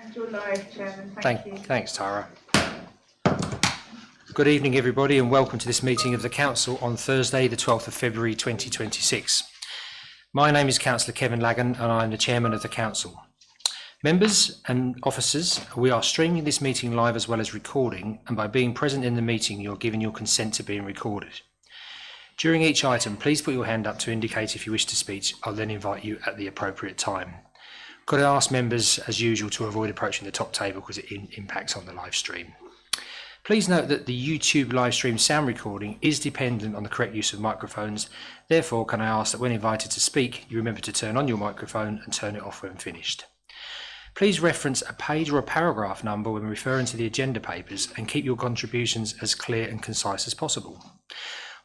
And you're live, Chairman. Thank you. Thanks, Tara. Good evening, everybody, and welcome to this meeting of the Council on Thursday, the 12th of February 2026. My name is Councillor Kevin Lagan, and I'm the Chairman of the Council. Members and officers, we are streaming this meeting live as well as recording, and by being present in the meeting, you're giving your consent to being recorded. During each item, please put your hand up to indicate if you wish to speak. I'll then invite you at the appropriate time. Could I ask members, as usual, to avoid approaching the top table because it impacts on the live stream. Please note that the YouTube live stream sound recording is dependent on the correct use of microphones. Therefore, can I ask that when invited to speak, you remember to turn on your microphone and turn it off when finished. Please reference a page or a paragraph number when referring to the agenda papers and keep your contributions as clear and concise as possible.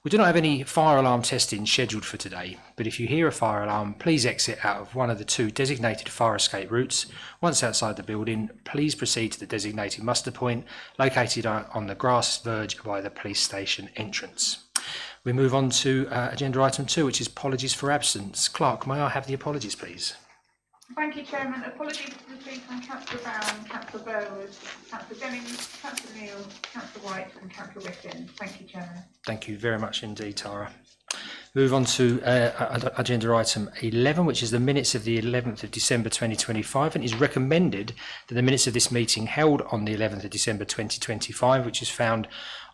We do not have any fire alarm testing scheduled for today, but if you hear a fire alarm, please exit out of one of the two designated fire escape routes. Once outside the building, please proceed to the designated muster point located on the grass verge by the police station entrance. We move on to agenda item 2, which is apologies for absence. Clerk, may I have the apologies, please? Thank you, Chairman. Apologies received from Councillor Brown, Councillor Burwood, Councillor Jennings, Councillor Neal, Councillor White and Councillor Whitton. Thank you, Chairman. Thank you very much indeed, Tara. Move on to agenda item 11, which is the minutes of the 11th of December 2025, and it is recommended that the minutes of this meeting held on the 11th of December 2025, which is found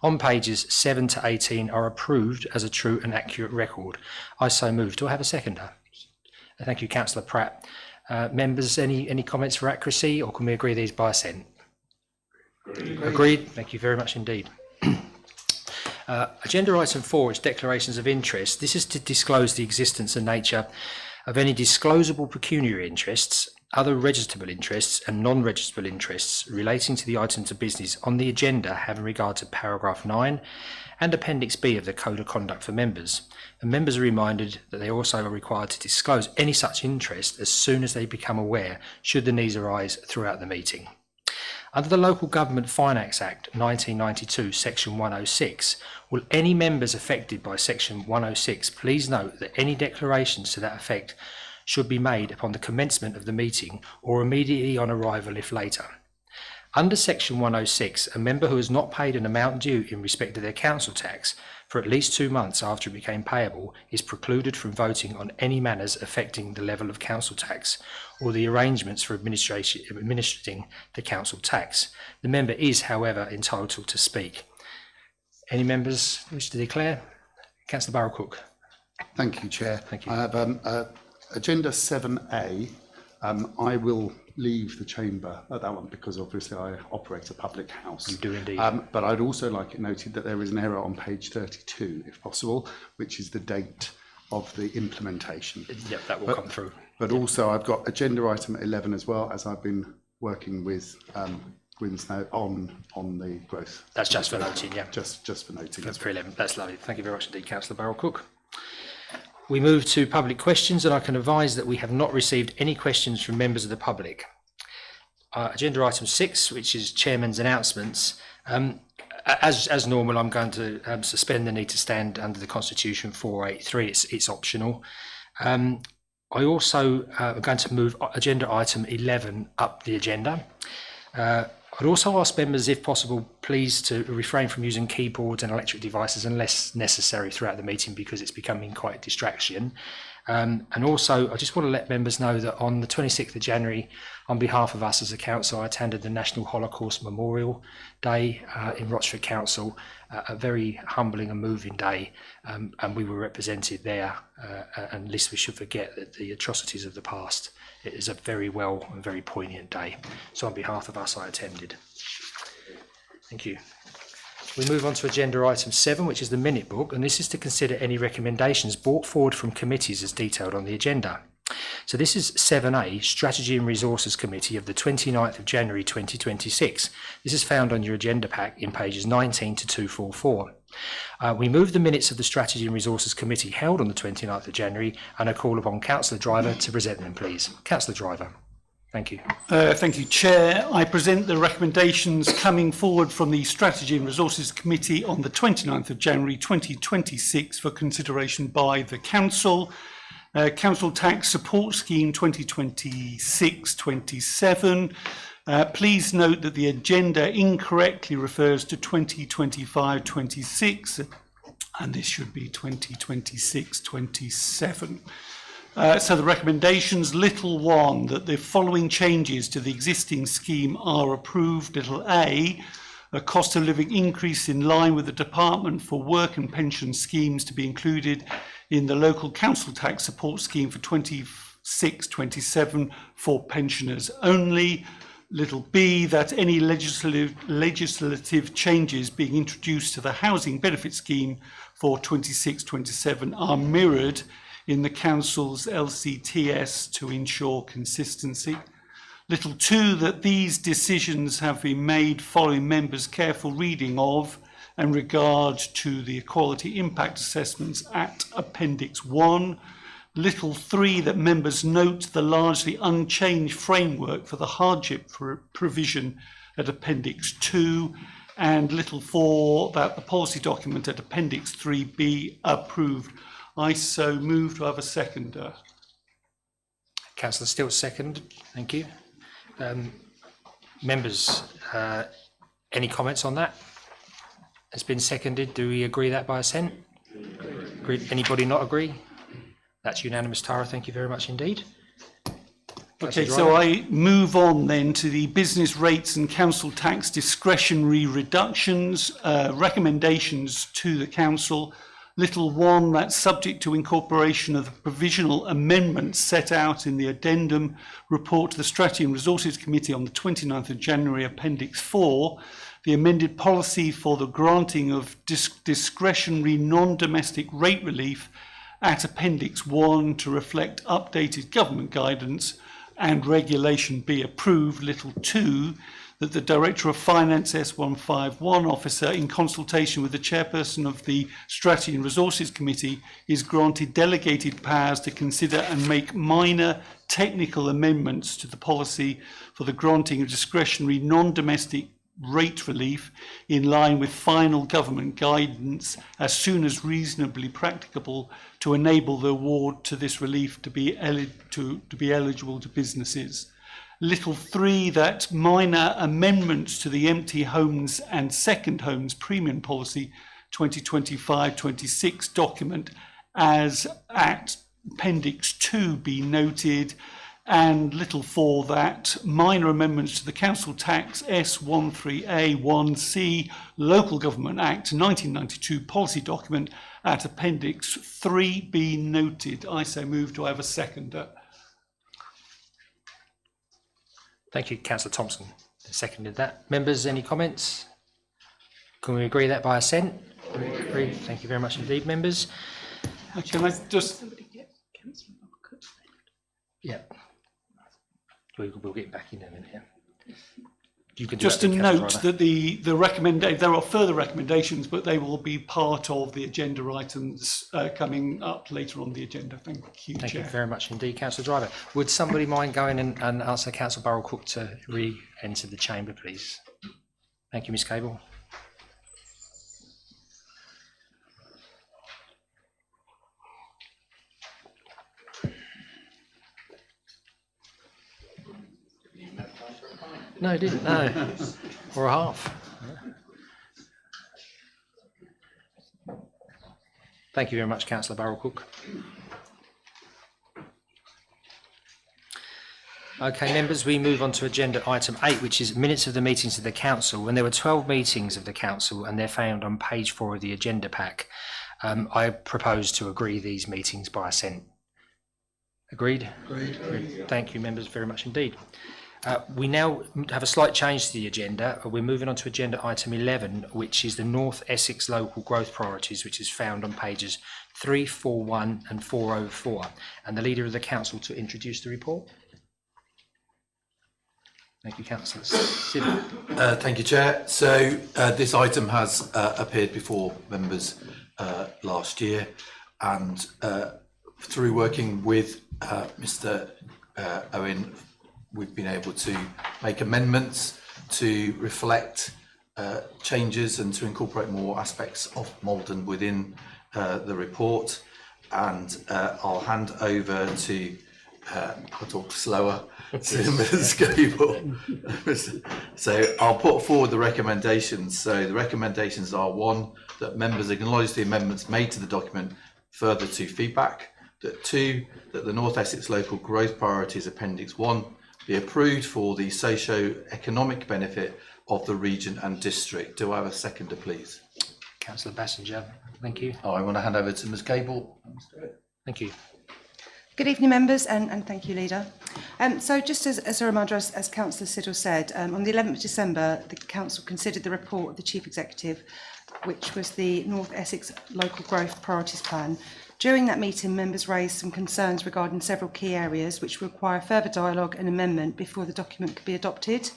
on pages 7 to 18, are approved as a true and accurate record. I so move. Do I have a seconder? Thank you, Councillor Pratt. Members, any comments for accuracy, or can we agree these by assent? Agreed. Thank you very much indeed. Agenda item 4 is declarations of interest. This is to disclose the existence and nature of any disclosable pecuniary interests, other registrable interests and non-registrable interests relating to the items of business on the agenda having regard to paragraph 9 and Appendix B of the Code of Conduct for members. And members are reminded that they also are required to disclose any such interest as soon as they become aware, should the needs arise throughout the meeting. Under the Local Government Finance Act 1992, Section 106, will any members affected by Section 106 please note that any declarations to that effect should be made upon the commencement of the meeting or immediately on arrival if later. Under Section 106, a member who has not paid an amount due in respect of their council tax for at least 2 months after it became payable is precluded from voting on any matters affecting the level of council tax or the arrangements for administering the council tax. The member is, however, entitled to speak. Any members wish to declare? Councillor Barrow-Cook. Thank you, Chair. Thank you. I have agenda 7A. I will leave the chamber at that one because obviously I operate a public house. You do indeed. But I'd also like it noted that there is an error on page 32, if possible, which is the date of the implementation. Yep, that will come through. But also I've got agenda item 11 as well, as I've been working with Winslow on the growth. That's just for noting, yeah. Just for noting. That's for 11. That's lovely. Thank you very much indeed, Councillor Barrow-Cook. We move to public questions, and I can advise that we have not received any questions from members of the public. Agenda item 6, which is Chairman's announcements. As normal, I'm going to suspend the need to stand under the Constitution 483. It's optional. I also am going to move agenda item 11 up the agenda. I'd also ask members, if possible, please to refrain from using keyboards and electric devices unless necessary throughout the meeting, because it's becoming quite a distraction. And also, I just want to let members know that on the 26th of January, on behalf of us as a council, I attended the National Holocaust Memorial Day in Rochford Council, a very humbling and moving day, and we were represented there. And lest we should forget that the atrocities of the past, it is a very well and very poignant day. So on behalf of us, I attended. Thank you. We move on to agenda item 7, which is the minute book, and this is to consider any recommendations brought forward from committees as detailed on the agenda. So this is 7A, Strategy and Resources Committee of the 29th of January 2026. This is found on your agenda pack in pages 19 to 244. We move the minutes of the Strategy and Resources Committee held on the 29th of January, and I call upon Councillor Driver to present them, please. Councillor Driver. Thank you. Thank you, Chair. I present the recommendations coming forward from the Strategy and Resources Committee on the 29th of January 2026 for consideration by the Council. Council Tax Support Scheme 2026-27, Please note that the agenda incorrectly refers to 2025-26, and this should be 2026-27. So the recommendations, little 1, that the following changes to the existing scheme are approved. Little a cost of living increase in line with the Department for Work and Pension schemes to be included in the local council tax support scheme for 26-27 for pensioners only. Little b, that any legislative changes being introduced to the housing benefit scheme for 26-27 are mirrored in the council's LCTS to ensure consistency. Little 2, that these decisions have been made following members' careful reading of and regard to the equality impact assessments at Appendix 1. Little 3, that members note the largely unchanged framework for the hardship provision at Appendix 2. And little 4, that the policy document at Appendix 3 be approved. I so move. to have a seconder. Councillor Still second. Thank you. Members, any comments on that? It's been seconded. Do we agree that by assent? Agreed. Anybody not agree? That's unanimous, Tara. Thank you very much indeed. Okay, so I move on then to the business rates and council tax discretionary reductions, recommendations to the council. Little 1, that's subject to incorporation of the provisional amendments set out in the addendum report to the Strategy and Resources Committee on the 29th of January, Appendix 4, the amended policy for the granting of discretionary non-domestic rate relief at Appendix 1 to reflect updated government guidance and regulation be approved. Little 2, that the Director of Finance S151 officer, in consultation with the Chairperson of the Strategy and Resources Committee, is granted delegated powers to consider and make minor technical amendments to the policy for the granting of discretionary non-domestic rate relief in line with final government guidance as soon as reasonably practicable to enable the award to this relief to be eligible to businesses. Little 3, that minor amendments to the empty homes and second homes premium policy 2025-26 document as at Appendix 2 be noted. And little 4, that minor amendments to the Council Tax S13A1C Local Government Act 1992 policy document at Appendix 3 be noted. I so move. to have a seconder. Thank you, Councillor Thompson. Seconded that. Members, any comments? Can we agree that by assent? Agreed. Thank you very much indeed, members. Can I just... Yeah. We'll get back in a minute. Yeah. You can do Just that, to Councillor note Driver. that there are further recommendations, but they will be part of the agenda items coming up later on the agenda. Thank you, Thank Chair. you very much indeed, Councillor Driver. Would somebody mind going and ask Councillor Barrell Cook to re-enter the chamber, please? Thank you, Ms Cable. No, he didn't. No, or a half. Thank you very much, Councillor Barrell Cook. Okay, members, we move on to agenda item 8, which is minutes of the meetings of the council. And there were 12 meetings of the council, and they're found on page 4 of the agenda pack. I propose to agree these meetings by assent. Agreed? Agreed. Thank you, members, very much indeed. We now have a slight change to the agenda. We're moving on to agenda item 11, which is the North Essex Local Growth Priorities, which is found on pages 341 and 404. And the Leader of the Council to introduce the report. Thank you, Councillor. Thank you, Chair. So this item has appeared before members last year, and through working with Mr. Owen, we've been able to make amendments to reflect changes and to incorporate more aspects of Maldon within the report. And I'll hand over to I'll talk slower, Mr. Scable. So I'll put forward the recommendations. So the recommendations are: 1, that members acknowledge the amendments made to the document further to feedback. That 2, that the North Essex Local Growth Priorities Appendix 1 be approved for the socio-economic benefit of the region and district. Do I have a seconder, please? Councillor Bassinger, thank you. I want to hand over to Ms. Cable. Thank you. Good evening, members, and thank you, Leader. So just as a reminder, as Councillor Siddle said, on the 11th of December, the Council considered the report of the Chief Executive, which was the North Essex Local Growth Priorities Plan. During that meeting, members raised some concerns regarding several key areas which require further dialogue and amendment before the document could be adopted.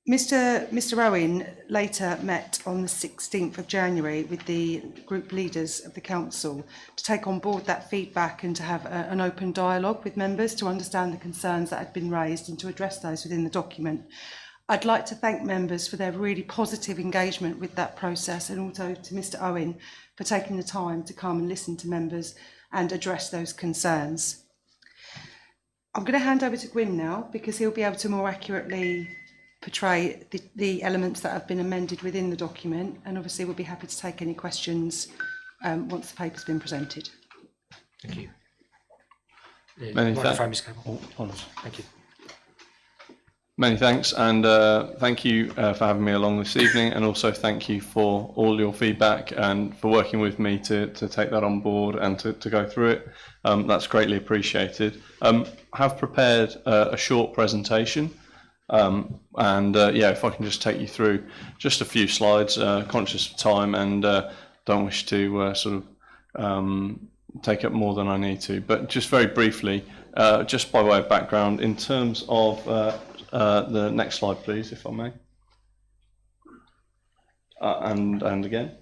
Mr Owen later met on the 16th of January with the group leaders of the council to take on board that feedback and to have an open dialogue with members to understand the concerns that had been raised and to address those within the document. I'd like to thank members for their really positive engagement with that process, and also to Mr Owen for taking the time to come and listen to members and address those concerns. I'm going to hand over to Gwyn now, because he'll be able to more accurately portray the elements that have been amended within the document, and obviously we'll be happy to take any questions once the paper's been presented. Thank you. Many thanks. Thank you. Many thanks, and thank you for having me along this evening, and also thank you for all your feedback and for working with me to take that on board and to go through it. That's greatly appreciated. I have prepared a short presentation, if I can just take you through just a few slides, conscious of time, and don't wish to take up more than I need to, but just very briefly, just by way of background, in terms of the next slide, please, if I may. And again.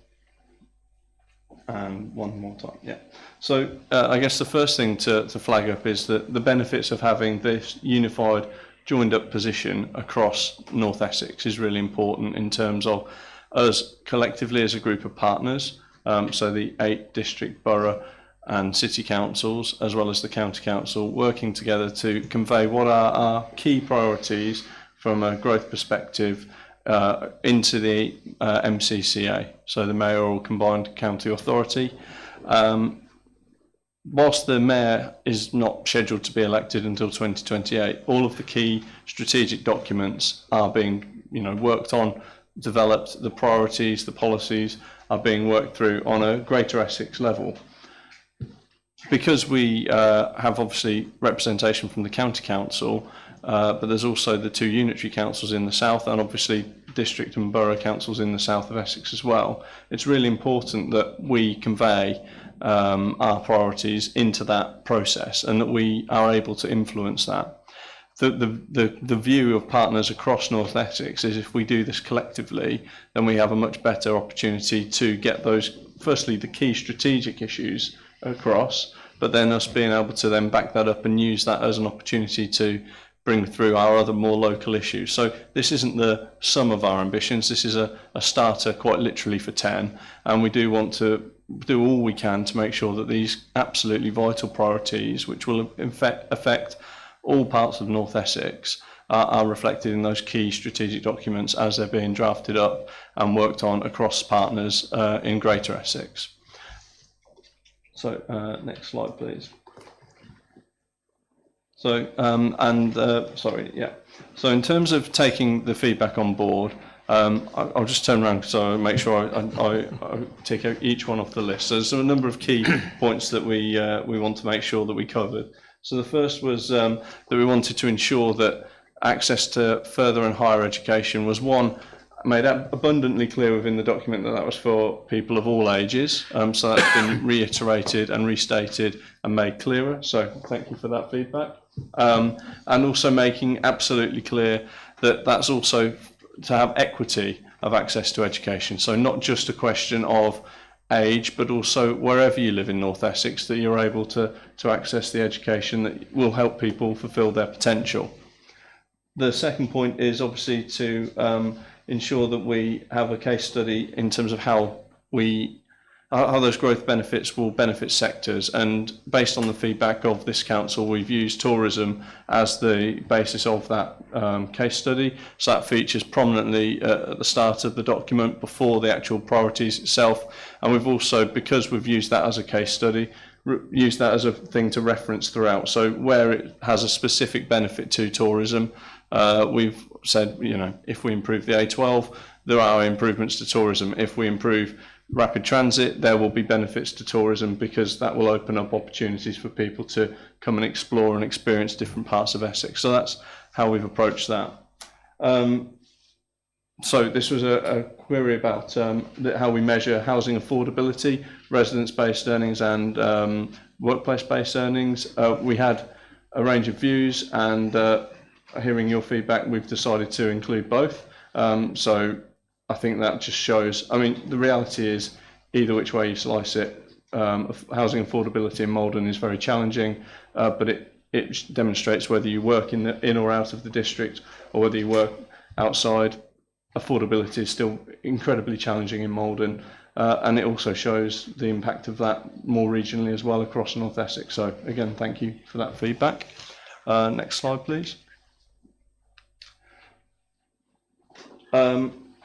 And one more time, yeah. So I guess the first thing to flag up is that the benefits of having this unified, joined up position across North Essex is really important in terms of us collectively as a group of partners, so the 8 district, borough and city councils, as well as the county council, working together to convey what are our key priorities from a growth perspective into the MCCA, so the Mayoral Combined County Authority. Whilst the Mayor is not scheduled to be elected until 2028, all of the key strategic documents are being worked on, developed, the priorities, the policies are being worked through on a Greater Essex level. Because we have obviously representation from the county council, but there's also the 2 unitary councils in the south, and obviously district and borough councils in the south of Essex as well. It's really important that we convey our priorities into that process and that we are able to influence that. The view of partners across North Essex is if we do this collectively, then we have a much better opportunity to get those, firstly, the key strategic issues across, but then us being able to then back that up and use that as an opportunity to bring through our other more local issues. So this isn't the sum of our ambitions, this is a starter quite literally for 10, and we do want to do all we can to make sure that these absolutely vital priorities, which will affect all parts of North Essex, are reflected in those key strategic documents as they're being drafted up and worked on across partners in Greater Essex. So next slide, please. So So in terms of taking the feedback on board, I'll just turn around so I make sure I take out each one off the list. So there's a number of key points that we want to make sure that we covered. So the first was that we wanted to ensure that access to further and higher education was made abundantly clear within the document that was for people of all ages. So that's been reiterated and restated and made clearer. So thank you for that feedback. And also making absolutely clear that that's also to have equity of access to education. So not just a question of age, but also wherever you live in North Essex, that you're able to access the education that will help people fulfil their potential. The second point is obviously to ensure that we have a case study in terms of how how those growth benefits will benefit sectors. And based on the feedback of this council, we've used tourism as the basis of that case study. So that features prominently at the start of the document before the actual priorities itself. And we've also, because we've used that as a case study, use that as a thing to reference throughout. So where it has a specific benefit to tourism, we've said, you know, if we improve the A12, there are improvements to tourism. If we improve rapid transit, there will be benefits to tourism, because that will open up opportunities for people to come and explore and experience different parts of Essex. So that's how we've approached that. So this was a query about how we measure housing affordability, residence-based earnings and workplace-based earnings. We had a range of views, and hearing your feedback, we've decided to include both. So I think that just shows, I mean, the reality is, either which way you slice it, housing affordability in Maldon is very challenging, but it demonstrates whether you work in or out of the district, or whether you work outside. Affordability is still incredibly challenging in Maldon, and it also shows the impact of that more regionally as well across North Essex. So again, thank you for that feedback. Next slide, please.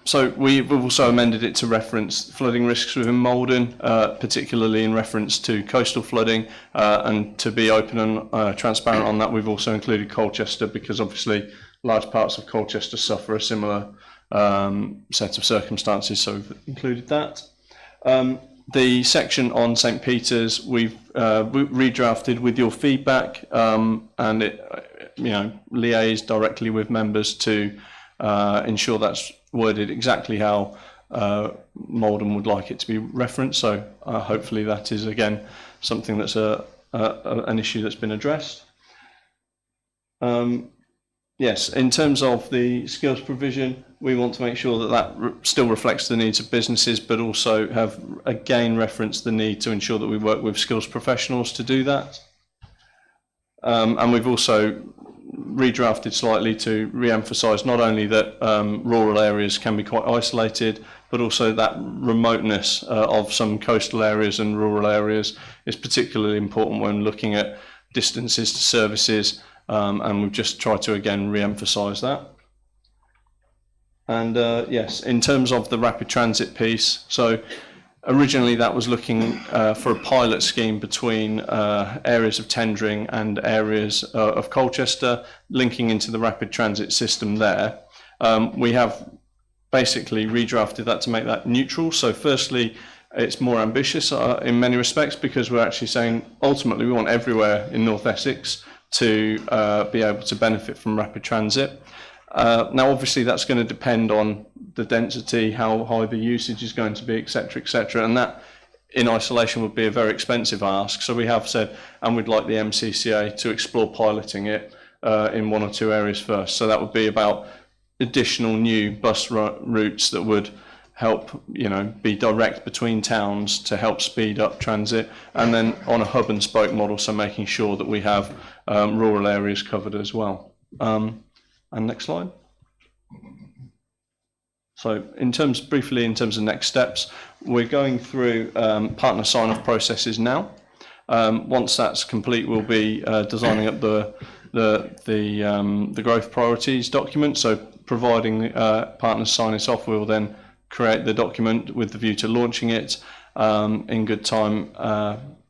So we've also amended it to reference flooding risks within Maldon, particularly in reference to coastal flooding, and to be open and transparent on that, we've also included Colchester, because obviously large parts of Colchester suffer a similar set of circumstances, so we've included that. The section on St Peter's, we've redrafted with your feedback, and it, you know, liaised directly with members to ensure that's worded exactly how Maldon would like it to be referenced. So hopefully that is again something that's an issue that's been addressed. Yes, in terms of the skills provision, we want to make sure that that still reflects the needs of businesses, but also have again referenced the need to ensure that we work with skills professionals to do that. And we've also redrafted slightly to re-emphasise not only that rural areas can be quite isolated, but also that remoteness of some coastal areas and rural areas is particularly important when looking at distances to services, and we've just tried to again re-emphasise that. And yes, in terms of the rapid transit piece, so originally that was looking for a pilot scheme between areas of tendering and areas of Colchester, linking into the rapid transit system there. We have basically redrafted that to make that neutral. So firstly, it's more ambitious in many respects, because we're actually saying ultimately we want everywhere in North Essex to be able to benefit from rapid transit. Now obviously that's going to depend on the density, how high the usage is going to be, etc., and that in isolation would be a very expensive ask. So we have said, and we'd like the MCCA to explore piloting it in one or two areas first. So that would be about additional new bus routes that would help, you know, be direct between towns to help speed up transit, and then on a hub and spoke model, so making sure that we have rural areas covered as well. And next slide. So briefly in terms of next steps, we're going through partner sign-off processes now. Once that's complete, we'll be designing up the growth priorities document. So providing partners sign us off, we'll then create the document with the view to launching it in good time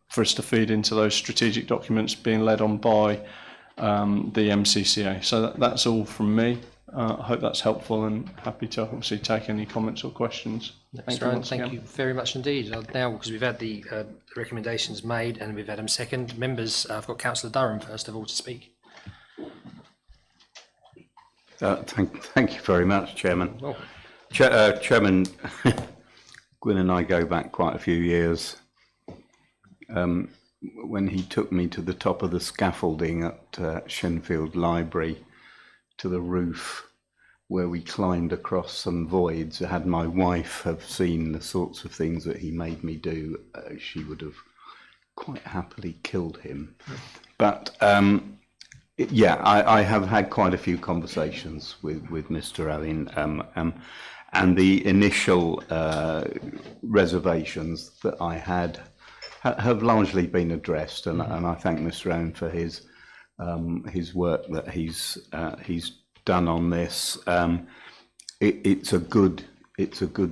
for us to feed into those strategic documents being led on by the MCCA. So that's all from me. I hope that's helpful, and happy to obviously take any comments or questions. Thank you very much indeed. Now, because we've had the recommendations made and we've had them second, members, I've got Councillor Durham first of all to speak. Thank you very much, Chairman. Oh. Chairman, Gwyn and I go back quite a few years. When he took me to the top of the scaffolding at Shenfield Library, to the roof, where we climbed across some voids, had my wife have seen the sorts of things that he made me do, she would have quite happily killed him. But yeah, I have had quite a few conversations with Mr. Owen, And the initial reservations that I had have largely been addressed, and I thank Mr. Owen for his work that he's done on this. It's a good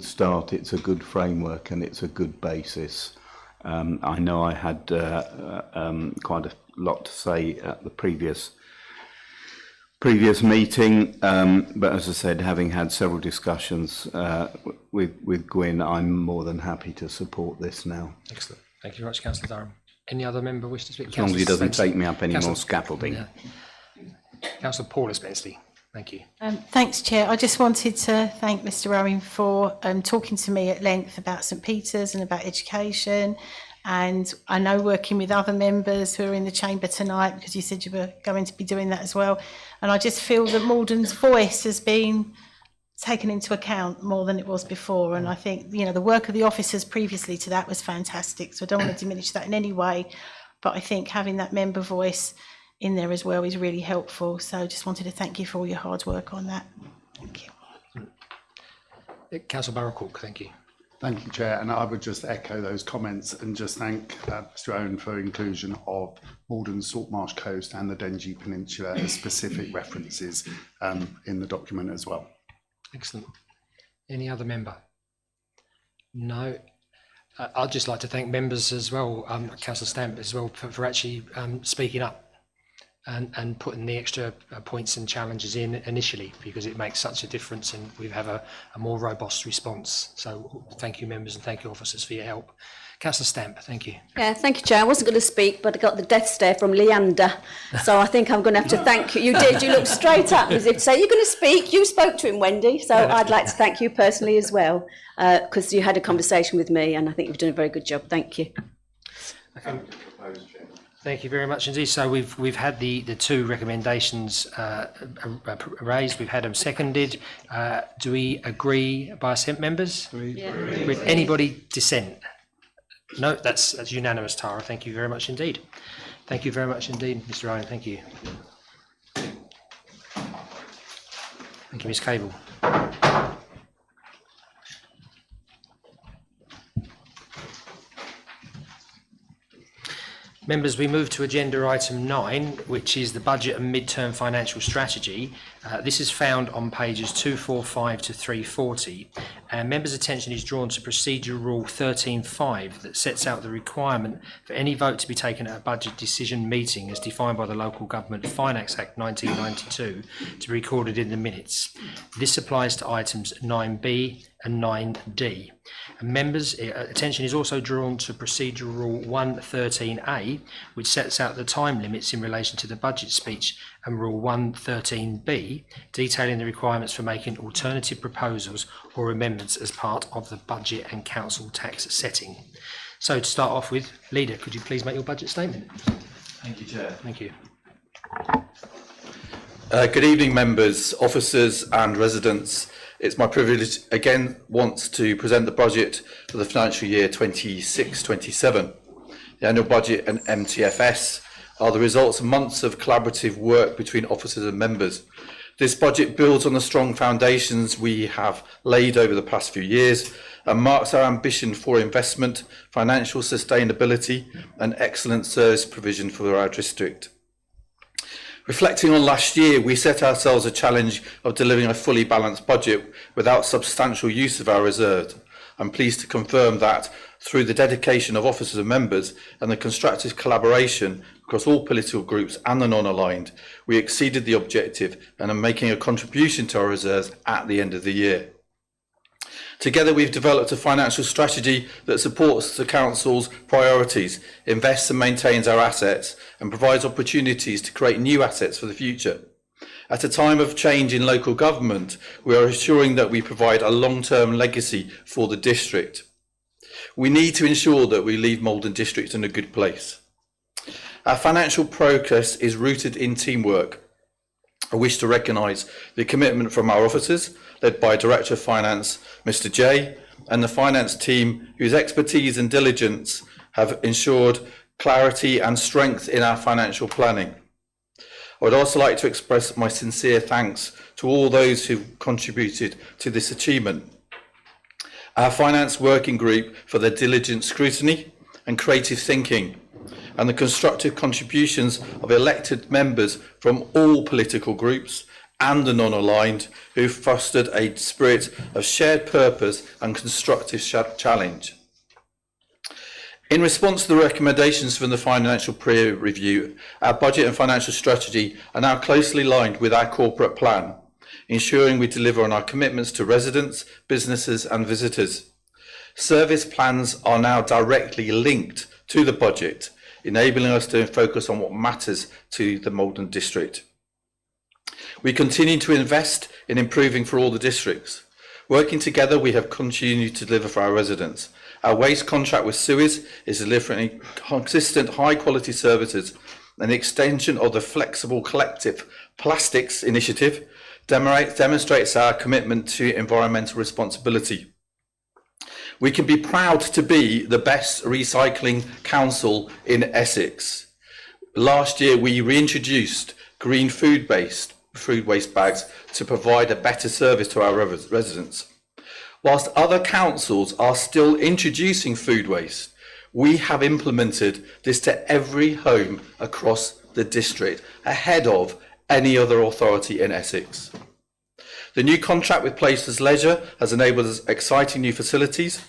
start. It's a good framework, and it's a good basis. I know I had quite a lot to say at the previous meeting, but as I said, having had several discussions with Gwyn, I'm more than happy to support this now. Excellent. Thank you very much, Councillor Durham. Any other member wish to speak? As long as he doesn't take me up any more Councillor- scaffolding. Yeah. Councillor Paula Spenceley. Thank you. Thanks, Chair. I just wanted to thank Mr. Owen for talking to me at length about St Peter's and about education. And I know working with other members who are in the chamber tonight, because you said you were going to be doing that as well. And I just feel that Maldon's voice has been taken into account more than it was before. And I think, you know, the work of the officers previously to that was fantastic. So I don't want to diminish that in any way. But I think having that member voice in there as well is really helpful. So just wanted to thank you for all your hard work on that. Thank you. Councillor Barrow-Cook, thank you. Thank you, Chair, and I would just echo those comments and just thank Mr. Owen for inclusion of Maldon, Saltmarsh Coast and the Dengie Peninsula as specific references in the document as well. Excellent. Any other member? No. I'd just like to thank members as well, Councillor Stamp as well, for actually speaking up and putting the extra points and challenges in initially, because it makes such a difference and we have a more robust response. So thank you, members, and thank you, officers, for your help. Councillor Stamp, thank you. Yeah, thank you, Chair. I wasn't going to speak, but I got the death stare from Leander. So I think I'm going to have to thank you. You did. You looked straight at me as if to say, you're going to speak. You spoke to him, Wendy. So I'd like to thank you personally as well, because you had a conversation with me and I think you've done a very good job. Thank you. Okay. Thank you very much indeed. So we've had the two recommendations raised. We've had them seconded. Do we agree by assent, members? Yeah. With anybody dissent? No, that's unanimous, Tara. Thank you very much indeed. Thank you very much indeed, Mr. Owen. Thank you. Thank you, Ms. Cable. Members, we move to agenda item 9, which is the budget and mid-term financial strategy. This is found on pages 245 to 340. And members' attention is drawn to Procedure Rule 13.5 that sets out the requirement for any vote to be taken at a budget decision meeting as defined by the Local Government Finance Act 1992 to be recorded in the minutes. This applies to items 9B and 9D. And members' attention is also drawn to Procedure Rule 113A, which sets out the time limits in relation to the budget speech, and Rule 113B, detailing the requirements for making alternative proposals or amendments as part of the budget and council tax setting. So to start off with, Leader, could you please make your budget statement? Thank you, Chair. Thank you. Good evening, members, officers and residents. It's my privilege again once to present the budget for the financial year 26-27. The annual budget and MTFS are the results of months of collaborative work between officers and members. This budget builds on the strong foundations we have laid over the past few years and marks our ambition for investment, financial sustainability and excellent service provision for our district. Reflecting on last year, we set ourselves a challenge of delivering a fully balanced budget without substantial use of our reserves. I'm pleased to confirm that through the dedication of officers and members and the constructive collaboration across all political groups and the non-aligned, we exceeded the objective and are making a contribution to our reserves at the end of the year. Together, we've developed a financial strategy that supports the Council's priorities, invests and maintains our assets, and provides opportunities to create new assets for the future. At a time of change in local government, we are assuring that we provide a long-term legacy for the district. We need to ensure that we leave Maldon District in a good place. Our financial progress is rooted in teamwork. I wish to recognise the commitment from our officers, led by Director of Finance, Mr. J, and the finance team, whose expertise and diligence have ensured clarity and strength in our financial planning. I would also like to express my sincere thanks to all those who contributed to this achievement. Our Finance Working Group for their diligent scrutiny and creative thinking, and the constructive contributions of elected members from all political groups and the non-aligned, who fostered a spirit of shared purpose and constructive challenge. In response to the recommendations from the financial peer review, our budget and financial strategy are now closely aligned with our corporate plan, ensuring we deliver on our commitments to residents, businesses and visitors. Service plans are now directly linked to the budget, enabling us to focus on what matters to the Maldon district. We continue to invest in improving for all the districts. Working together, we have continued to deliver for our residents. Our waste contract with Suez is delivering consistent, high-quality services, and the extension of the flexible collective plastics initiative demonstrates our commitment to environmental responsibility. We can be proud to be the best recycling council in Essex. Last year, we reintroduced green food waste bags to provide a better service to our residents. Whilst other councils are still introducing food waste, we have implemented this to every home across the district, ahead of any other authority in Essex. The new contract with Places Leisure has enabled us exciting new facilities,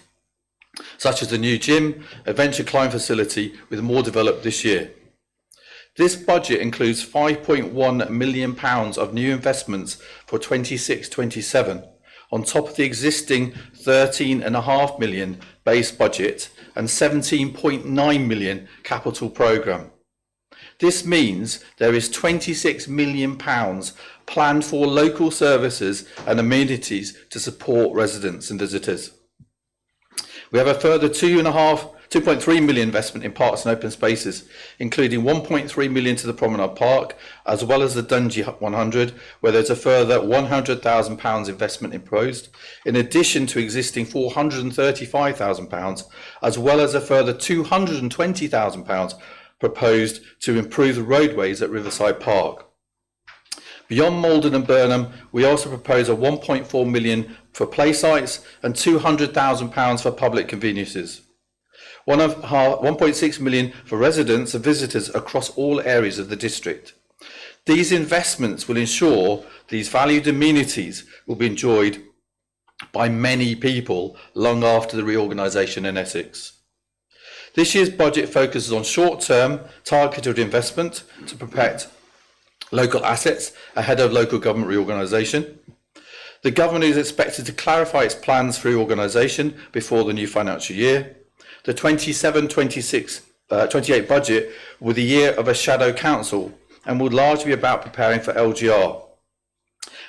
such as the new gym, adventure climb facility, with more developed this year. This budget includes £5.1 million of new investments for 26-27, on top of the existing £13.5 million base budget and £17.9 million capital programme. This means there is £26 million planned for local services and amenities to support residents and visitors. We have a further £2.3 million investment in parks and open spaces, including £1.3 million to the Promenade Park, as well as the Dungy 100, where there's a further £100,000 investment imposed, in addition to existing £435,000, as well as a further £220,000 proposed to improve the roadways at Riverside Park. Beyond Maldon and Burnham, we also propose a £1.4 million for play sites and £200,000 for public conveniences. £1.6 million for residents and visitors across all areas of the district. These investments will ensure these valued amenities will be enjoyed by many people long after the reorganisation in Essex. This year's budget focuses on short-term targeted investment to protect local assets ahead of local government reorganisation. The government is expected to clarify its plans for reorganisation before the new financial year. The 27-28 budget will be the year of a shadow council and will largely be about preparing for LGR,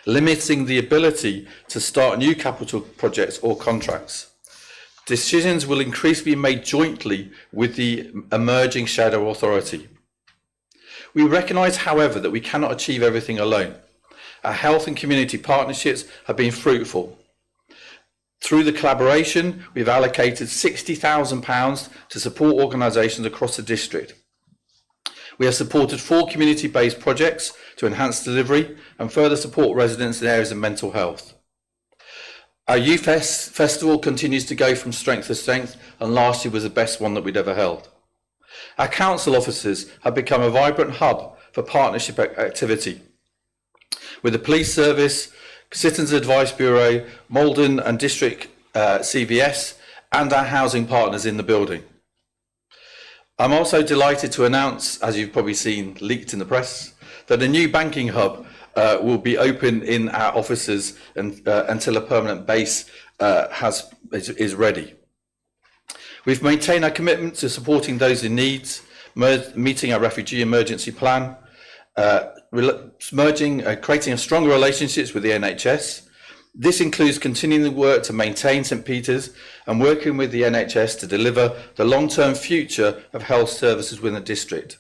limiting the ability to start new capital projects or contracts. Decisions will increasingly be made jointly with the emerging shadow authority. We recognise, however, that we cannot achieve everything alone. Our health and community partnerships have been fruitful. Through the collaboration, we've allocated £60,000 to support organisations across the district. We have supported 4 community-based projects to enhance delivery and further support residents in areas of mental health. Our Youth Festival continues to go from strength to strength, and last year was the best one that we'd ever held. Our council offices have become a vibrant hub for partnership activity, with the police service, Citizens Advice Bureau, Maldon and District CVS, and our housing partners in the building. I'm also delighted to announce, as you've probably seen leaked in the press, that a new banking hub will be open in our offices until a permanent base is ready. We've maintained our commitment to supporting those in need, meeting our refugee emergency plan, creating stronger relationships with the NHS. This includes continuing the work to maintain St Peter's and working with the NHS to deliver the long-term future of health services within the district.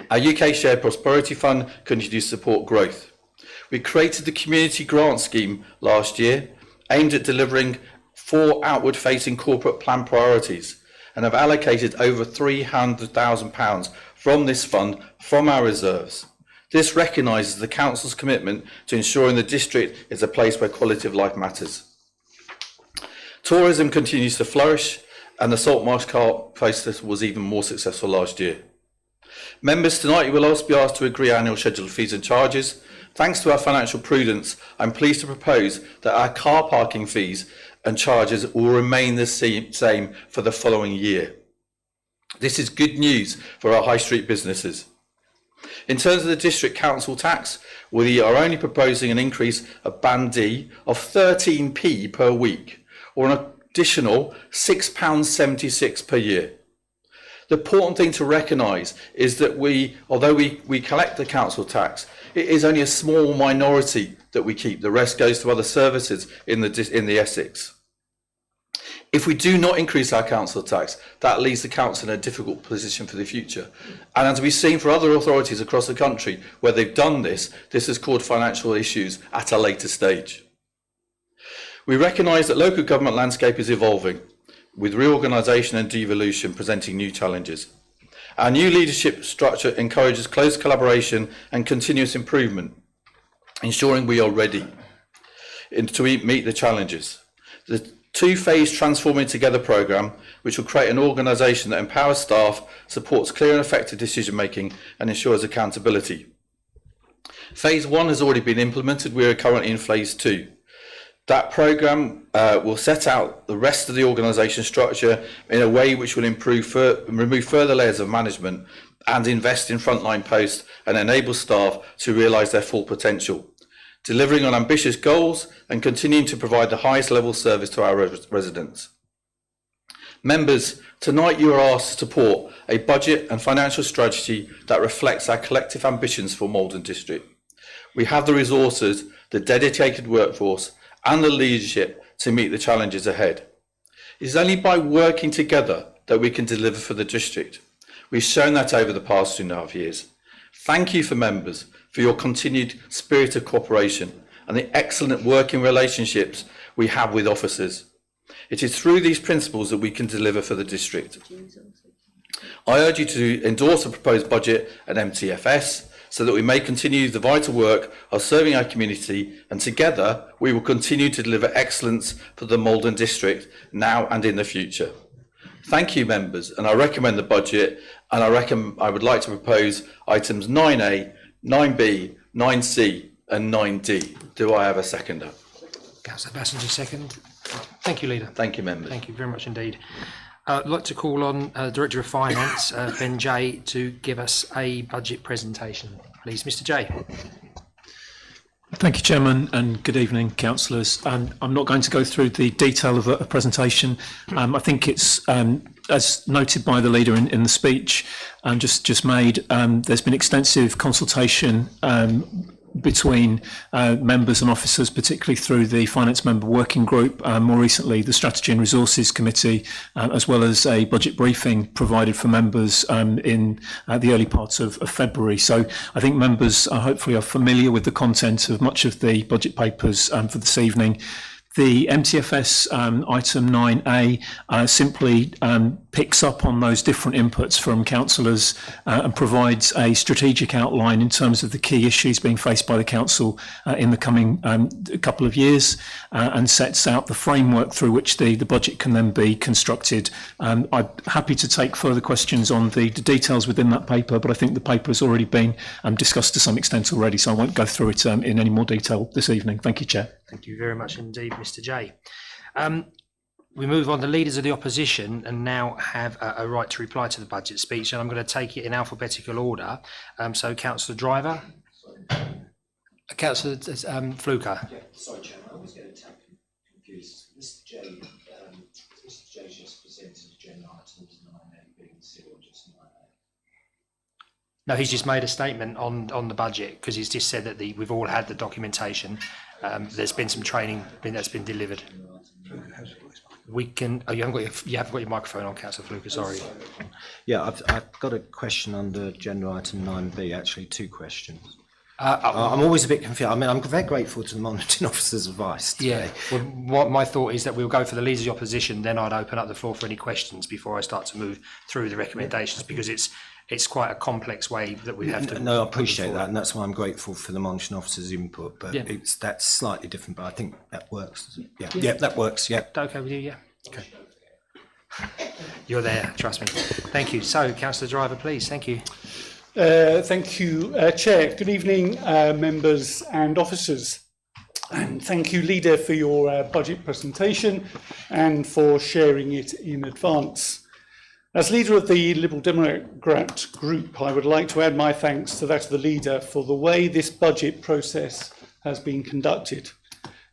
Our UK Shared Prosperity Fund continues to support growth. We created the Community Grant Scheme last year, aimed at delivering 4 outward-facing corporate plan priorities, and have allocated over £300,000 from this fund from our reserves. This recognises the Council's commitment to ensuring the district is a place where quality of life matters. Tourism continues to flourish, and the Saltmarsh Car Festival was even more successful last year. Members, tonight you will also be asked to agree annual scheduled fees and charges. Thanks to our financial prudence, I'm pleased to propose that our car parking fees and charges will remain the same for the following year. This is good news for our high street businesses. In terms of the district council tax, we are only proposing an increase of Band D of 13p per week, or an additional £6.76 per year. The important thing to recognise is that although we collect the council tax, it is only a small minority that we keep. The rest goes to other services in the Essex. If we do not increase our council tax, that leaves the council in a difficult position for the future. And as we've seen for other authorities across the country where they've done this, this has caused financial issues at a later stage. We recognise that local government landscape is evolving, with reorganisation and devolution presenting new challenges. Our new leadership structure encourages close collaboration and continuous improvement, ensuring we are ready to meet the challenges. The two-phase Transforming Together programme, which will create an organisation that empowers staff, supports clear and effective decision-making and ensures accountability. Phase 1 has already been implemented. We are currently in Phase 2. That programme will set out the rest of the organisation structure in a way which will remove further layers of management and invest in frontline posts and enable staff to realise their full potential, delivering on ambitious goals and continuing to provide the highest level service to our residents. Members, tonight you are asked to support a budget and financial strategy that reflects our collective ambitions for Maldon District. We have the resources, the dedicated workforce and the leadership to meet the challenges ahead. It is only by working together that we can deliver for the district. We've shown that over the past 2.5 years. Thank you for members for your continued spirit of cooperation and the excellent working relationships we have with officers. It is through these principles that we can deliver for the district. I urge you to endorse the proposed budget and MTFS so that we may continue the vital work of serving our community, and together we will continue to deliver excellence for the Maldon district now and in the future. Thank you, members, and I recommend the budget, and I would like to propose items 9A, 9B, 9C and 9D. Do I have a seconder? Councillor Bassinger, second. Thank you, Leader. Thank you, members. Thank you very much indeed. I'd like to call on Director of Finance, Ben Jay, to give us a budget presentation. Please, Mr. Jay. Thank you, Chairman, and good evening, councillors. I'm not going to go through the detail of a presentation. I think it's, as noted by the Leader in the speech just made, there's been extensive consultation between members and officers, particularly through the Finance Member Working Group, more recently the Strategy and Resources Committee, as well as a budget briefing provided for members in the early parts of February. So I think members hopefully are familiar with the content of much of the budget papers for this evening. The MTFS item 9A simply picks up on those different inputs from councillors and provides a strategic outline in terms of the key issues being faced by the council in the coming couple of years and sets out the framework through which the budget can then be constructed. I'm happy to take further questions on the details within that paper, but I think the paper has already been discussed to some extent already, so I won't go through it in any more detail this evening. Thank you, Chair. Thank you very much indeed, Mr. Jay. We move on to leaders of the opposition and now have a right to reply to the budget speech, and I'm going to take it in alphabetical order. So Councillor Driver, Councillor Fluker. Yeah, sorry, Chairman, I always get a tad confused. Mr. Jay just presented agenda items 9A being civil, just 9A. No, he's just made a statement on the budget because he's just said that we've all had the documentation. There's been some training that's been delivered. We can. Oh, you haven't got your microphone on, Councillor Fluker. Sorry. Yeah, I've got a question under agenda item 9B. Actually, two questions. I'm always a bit confused. I mean, I'm very grateful to the monitoring officer's advice today. Yeah. Well, what my thought is that we'll go for the leaders of the opposition, then I'd open up the floor for any questions before I start to move through the recommendations, because it's it's quite a complex way that we have to. No, I appreciate that, and that's why I'm grateful for the monitoring officer's input. But Yeah. that's slightly different. But I think that works. Yeah, that works. Yeah. Okay with you? Yeah. Okay. You're there, trust me. Thank you. So, Councillor Driver, please. Thank you. Thank you, Chair. Good evening, members and officers. And thank you, Leader, for your budget presentation and for sharing it in advance. As Leader of the Liberal Democrat group, I would like to add my thanks to that of the Leader for the way this budget process has been conducted.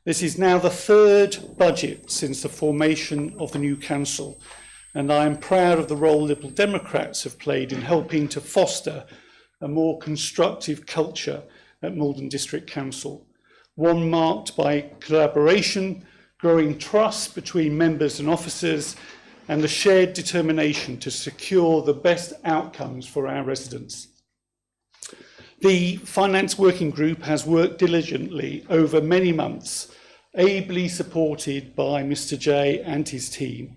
This is now the third budget since the formation of the new council, and I am proud of the role Liberal Democrats have played in helping to foster a more constructive culture at Maldon District Council, one marked by collaboration, growing trust between members and officers, and the shared determination to secure the best outcomes for our residents. The Finance Working Group has worked diligently over many months, ably supported by Mr. Jay and his team.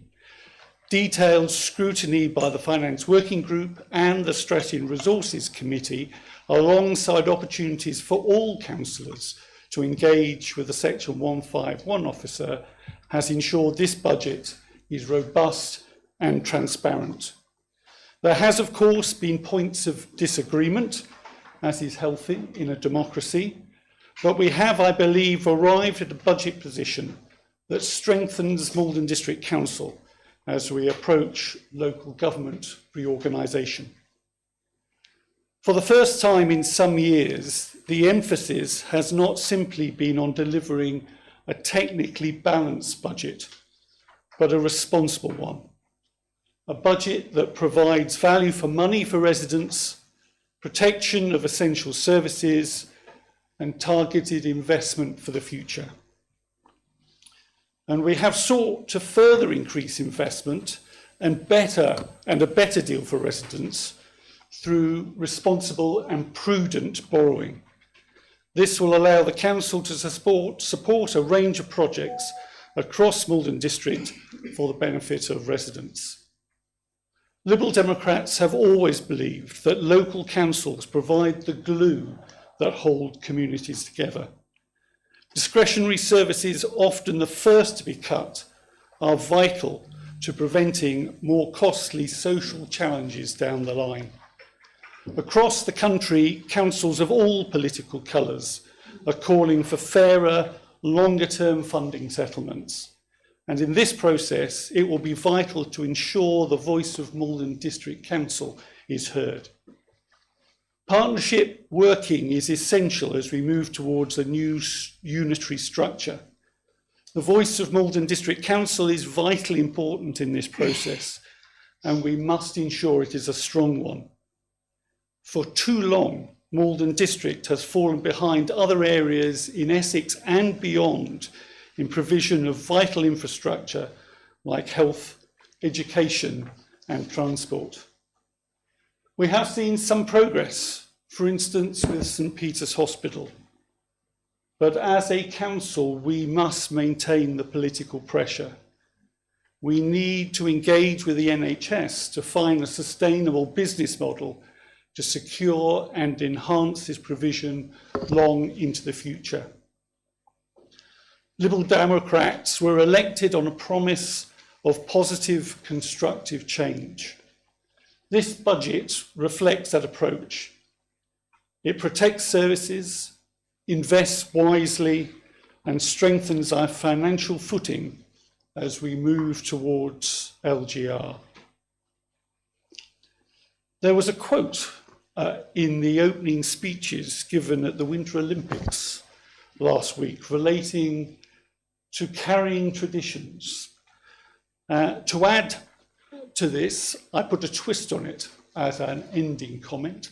Detailed scrutiny by the Finance Working Group and the Strategy and Resources Committee, alongside opportunities for all councillors to engage with the Section 151 officer, has ensured this budget is robust and transparent. There has, of course, been points of disagreement, as is healthy in a democracy, but we have, I believe, arrived at a budget position that strengthens Maldon District Council as we approach local government reorganisation. For the first time in some years, the emphasis has not simply been on delivering a technically balanced budget, but a responsible one. A budget that provides value for money for residents, protection of essential services, and targeted investment for the future. And we have sought to further increase investment and a better deal for residents through responsible and prudent borrowing. This will allow the council to support a range of projects across Maldon District for the benefit of residents. Liberal Democrats have always believed that local councils provide the glue that hold communities together. Discretionary services, often the first to be cut, are vital to preventing more costly social challenges down the line. Across the country, councils of all political colours are calling for fairer, longer-term funding settlements. And in this process, it will be vital to ensure the voice of Maldon District Council is heard. Partnership working is essential as we move towards a new unitary structure. The voice of Maldon District Council is vitally important in this process, and we must ensure it is a strong one. For too long, Maldon District has fallen behind other areas in Essex and beyond in provision of vital infrastructure like health, education and transport. We have seen some progress, for instance with St Peter's Hospital, but as a council we must maintain the political pressure. We need to engage with the NHS to find a sustainable business model to secure and enhance this provision long into the future. Liberal Democrats were elected on a promise of positive, constructive change. This budget reflects that approach. It protects services, invests wisely, and strengthens our financial footing as we move towards LGR. There was a quote in the opening speeches given at the Winter Olympics last week relating to carrying traditions. To add to this, I put a twist on it as an ending comment.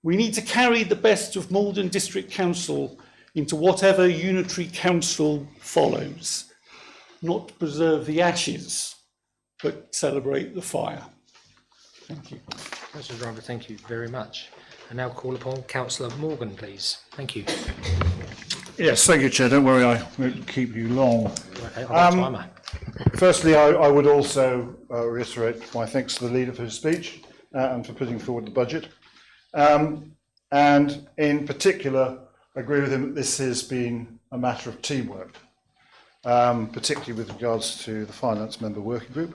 We need to carry the best of Maldon District Council into whatever unitary council follows, not to preserve the ashes, but celebrate the fire. Thank you. Councillor Driver, thank you very much. And now call upon Councillor Morgan, please. Thank you. Yes, thank you, Chair. Don't worry, I won't keep you long. Okay, I've got a timer. Firstly, I would also reiterate my thanks to the Leader for his speech. and for putting forward the budget. And in particular, I agree with him that this has been a matter of teamwork, particularly with regards to the finance member working group,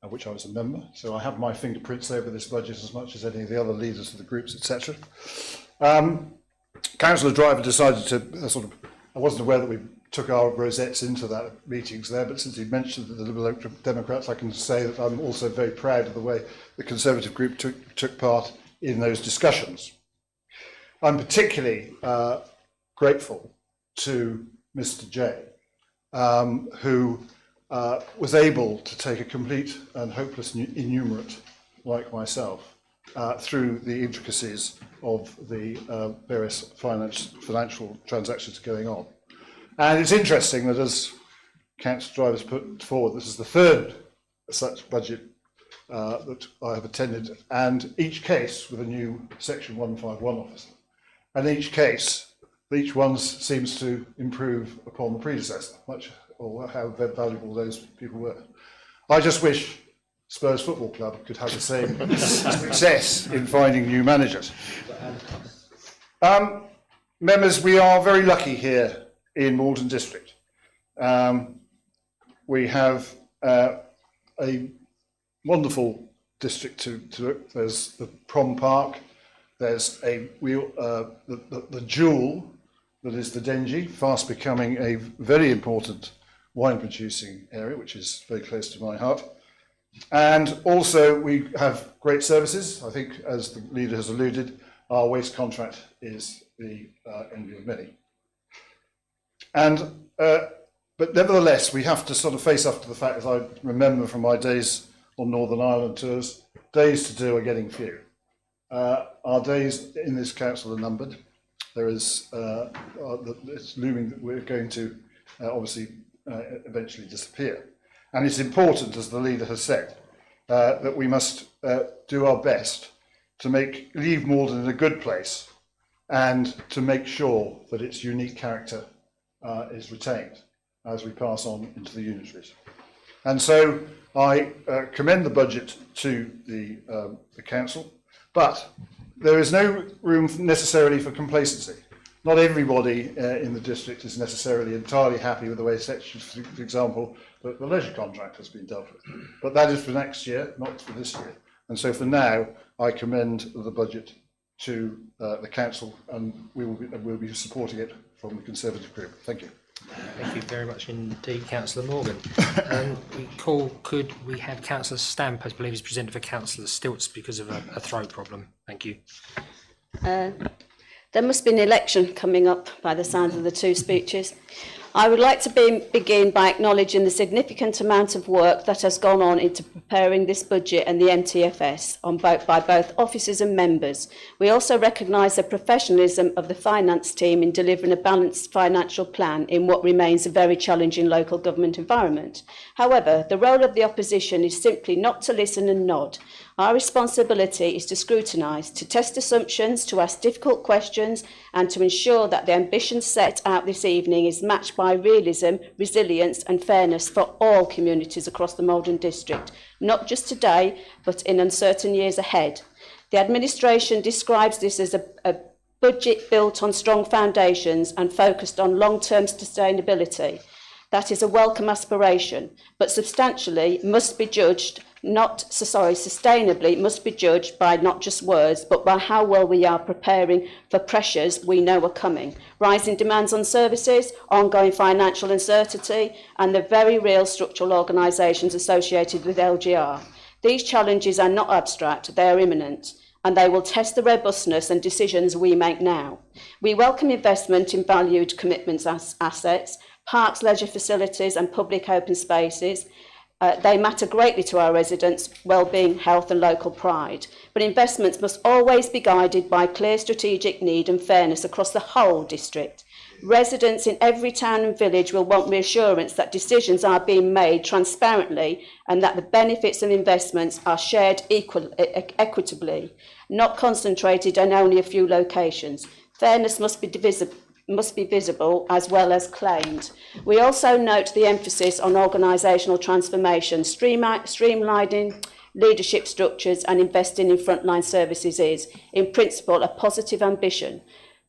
which I was a member. So I have my fingerprints over this budget as much as any of the other leaders of the groups, etc. Councillor Driver decided to I wasn't aware that we took our rosettes into that meetings there, but since he mentioned the Liberal Democrats, I can say that I'm also very proud of the way the Conservative group took part in those discussions. I'm particularly grateful to Mr. J, who was able to take a complete and hopeless innumerate, like myself, through the intricacies of the various financial transactions going on. And it's interesting that, as Councillor Drivers put forward, this is the third such budget that I have attended, and each case with a new Section 151 officer. And each case, each one seems to improve upon the predecessor, or how valuable those people were. I just wish Spurs Football Club could have the same success in finding new managers. Members, we are very lucky here in Maldon District. We have a wonderful district to look. There's the Prom Park. There's the jewel that is the Dengie, fast becoming a very important wine producing area, which is very close to my heart. And also we have great services. I think, as the leader has alluded, our waste contract is the envy of many. And but nevertheless, we have to sort of face up to the fact, as I remember from my days on Northern Ireland tours, days to do are getting few. Our days in this council are numbered. There is it's looming that we're going to obviously eventually disappear. And it's important, as the leader has said, that we must do our best to leave Maldon in a good place and to make sure that its unique character is retained as we pass on into the unitaries. And so I commend the budget to the council, but there is no room necessarily for complacency. Not everybody in the district is necessarily entirely happy with the way sections, for example, that the leisure contract has been dealt with. But that is for next year, not for this year. And so for now, I commend the budget to the council, and we'll be supporting it from the Conservative group. Thank you. Thank you very much indeed, Councillor Morgan. Could we have Councillor Stamp, I believe, is presented for Councillor Stilts because of a throat problem. Thank you. There must be an election coming up by the sound of the two speeches. I would like to begin by acknowledging the significant amount of work that has gone on into preparing this budget and the MTFS by both officers and members. We also recognise the professionalism of the finance team in delivering a balanced financial plan in what remains a very challenging local government environment. However, the role of the opposition is simply not to listen and nod. Our responsibility is to scrutinise, to test assumptions, to ask difficult questions, and to ensure that the ambition set out this evening is matched by realism, resilience and fairness for all communities across the Maldon district, not just today, but in uncertain years ahead. The administration describes this as a budget built on strong foundations and focused on long-term sustainability. That is a welcome aspiration, but sustainably must be judged by not just words, but by how well we are preparing for pressures we know are coming. Rising demands on services, ongoing financial uncertainty, and the very real structural organisations associated with LGR. These challenges are not abstract, they are imminent, and they will test the robustness and decisions we make now. We welcome investment in valued commitments assets, parks, leisure facilities and public open spaces. They matter greatly to our residents' well-being, health and local pride. But investments must always be guided by clear strategic need and fairness across the whole district. Residents in every town and village will want reassurance that decisions are being made transparently and that the benefits of investments are shared equitably, not concentrated in only a few locations. Fairness must be visible as well as claimed. We also note the emphasis on organisational transformation, streamlining leadership structures and investing in frontline services is, in principle, a positive ambition.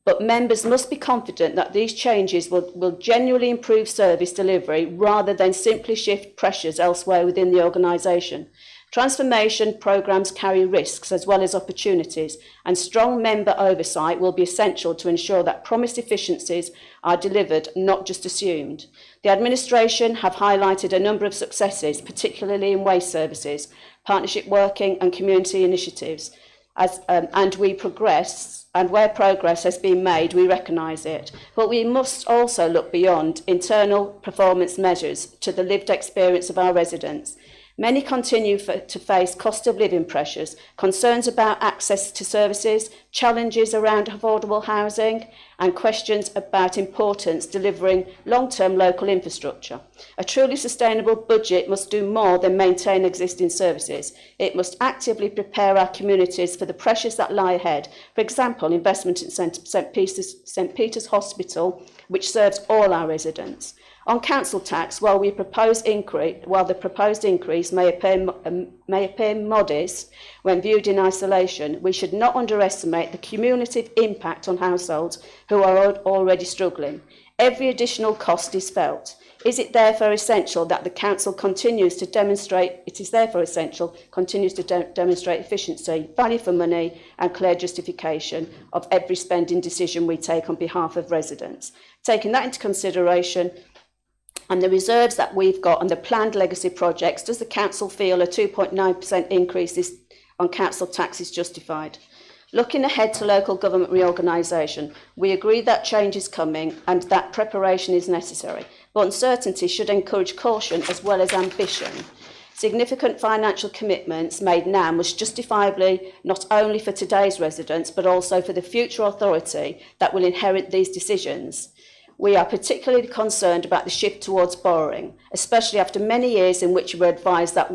But members must be confident that these changes will genuinely improve service delivery rather than simply shift pressures elsewhere within the organisation. Transformation programmes carry risks as well as opportunities, and strong member oversight will be essential to ensure that promised efficiencies are delivered, not just assumed. The administration have highlighted a number of successes, particularly in waste services, partnership working and community initiatives, and we progress. And where progress has been made, we recognise it. But we must also look beyond internal performance measures to the lived experience of our residents. Many continue to face cost of living pressures, concerns about access to services, challenges around affordable housing, and questions about importance delivering long-term local infrastructure. A truly sustainable budget must do more than maintain existing services. It must actively prepare our communities for the pressures that lie ahead. For example, investment in St Peter's Hospital, which serves all our residents. On council tax, while the proposed increase may appear modest when viewed in isolation, we should not underestimate the cumulative impact on households who are already struggling. Every additional cost is felt. Is it therefore essential that the council continues to demonstrate efficiency, value for money, and clear justification of every spending decision we take on behalf of residents? Taking that into consideration, and the reserves that we've got on the planned legacy projects, does the council feel a 2.9% increase on council tax is justified? Looking ahead to local government reorganisation, we agree that change is coming and that preparation is necessary, but uncertainty should encourage caution as well as ambition. Significant financial commitments made now must justifiably not only for today's residents but also for the future authority that will inherit these decisions. We are particularly concerned about the shift towards borrowing, especially after many years in which we were advised that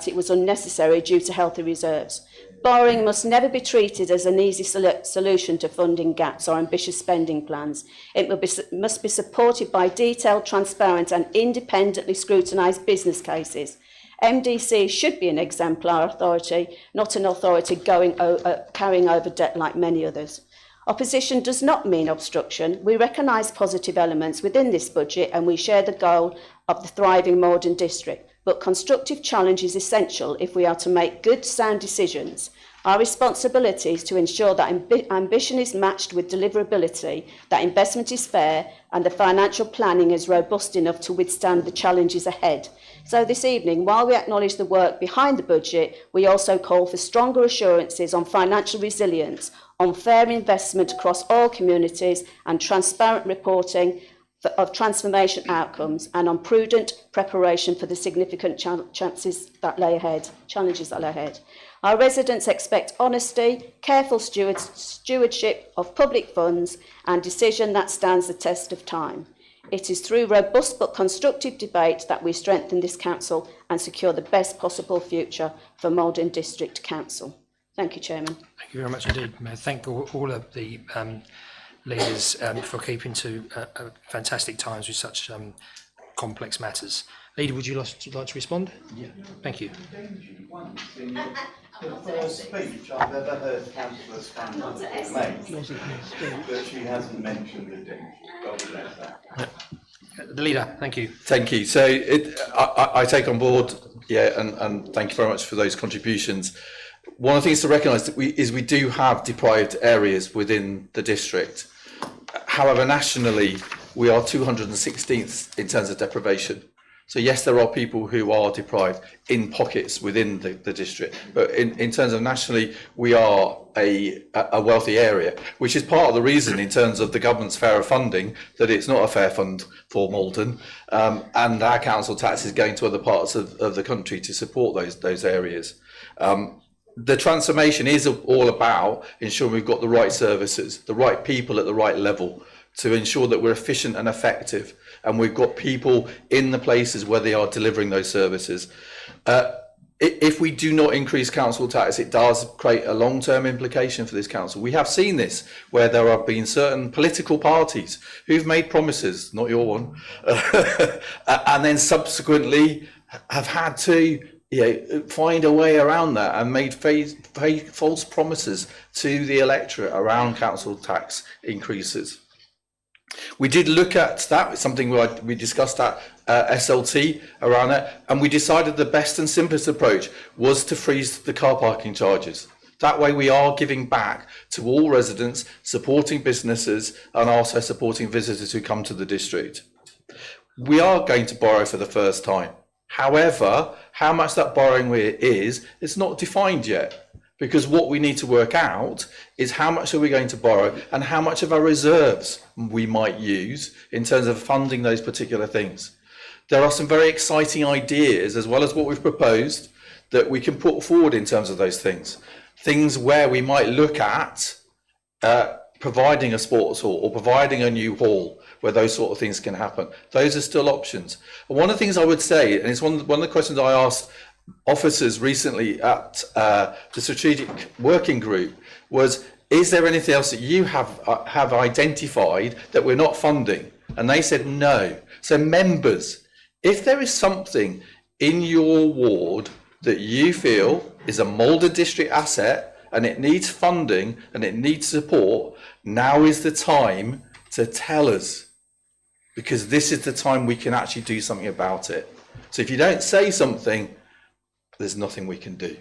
it was unnecessary due to healthy reserves. Borrowing must never be treated as an easy solution to funding gaps or ambitious spending plans. It must be supported by detailed, transparent and independently scrutinised business cases. MDC should be an exemplar authority, not an authority carrying over debt like many others. Opposition does not mean obstruction. We recognise positive elements within this budget and we share the goal of the thriving Maldon district. But constructive challenge is essential if we are to make good, sound decisions. Our responsibility is to ensure that ambition is matched with deliverability, that investment is fair and the financial planning is robust enough to withstand the challenges ahead. So this evening, while we acknowledge the work behind the budget, we also call for stronger assurances on financial resilience, on fair investment across all communities and transparent reporting of transformation outcomes and on prudent preparation for the significant challenges that lay ahead. Our residents expect honesty, careful stewardship of public funds and decision that stands the test of time. It is through robust but constructive debate that we strengthen this council and secure the best possible future for Maldon District Council. Thank you, Chairman. Thank you very much indeed. May I thank all of the leaders for keeping to fantastic times with such complex matters. Leader, would you like to respond? Yeah. Thank you. The first speech I've ever heard Councillor Stanley make, but she hasn't mentioned the Dengie. God bless her. The leader, thank you. Thank you. So I take on board, and thank you very much for those contributions. One of the things to recognise is we do have deprived areas within the district. However, nationally, we are 216th in terms of deprivation. So yes, there are people who are deprived in pockets within the district, but in terms of nationally, we are a wealthy area, which is part of the reason in terms of the government's fairer funding that it's not a fair fund for Maldon, and our council tax is going to other parts of the country to support those areas. The transformation is all about ensuring we've got the right services, the right people at the right level to ensure that we're efficient and effective and we've got people in the places where they are delivering those services. If we do not increase council tax, it does create a long-term implication for this council. We have seen this where there have been certain political parties who've made promises, not your one, and then subsequently have had to find a way around that and made false promises to the electorate around council tax increases. We did look at that. It's something we discussed at SLT around it, and we decided the best and simplest approach was to freeze the car parking charges. That way we are giving back to all residents, supporting businesses and also supporting visitors who come to the district. We are going to borrow for the first time. However, how much that borrowing is, it's not defined yet. Because what we need to work out is how much are we going to borrow and how much of our reserves we might use in terms of funding those particular things. There are some very exciting ideas, as well as what we've proposed, that we can put forward in terms of those things. Things where we might look at providing a sports hall or providing a new hall where those sort of things can happen. Those are still options. And one of the things I would say, and it's one of the questions I asked officers recently at the strategic working group, was, is there anything else that you have identified that we're not funding? And they said no. So members, if there is something in your ward that you feel is a Maldon district asset and it needs funding and it needs support, now is the time to tell us, because this is the time we can actually do something about it. So if you don't say something, there's nothing we can do.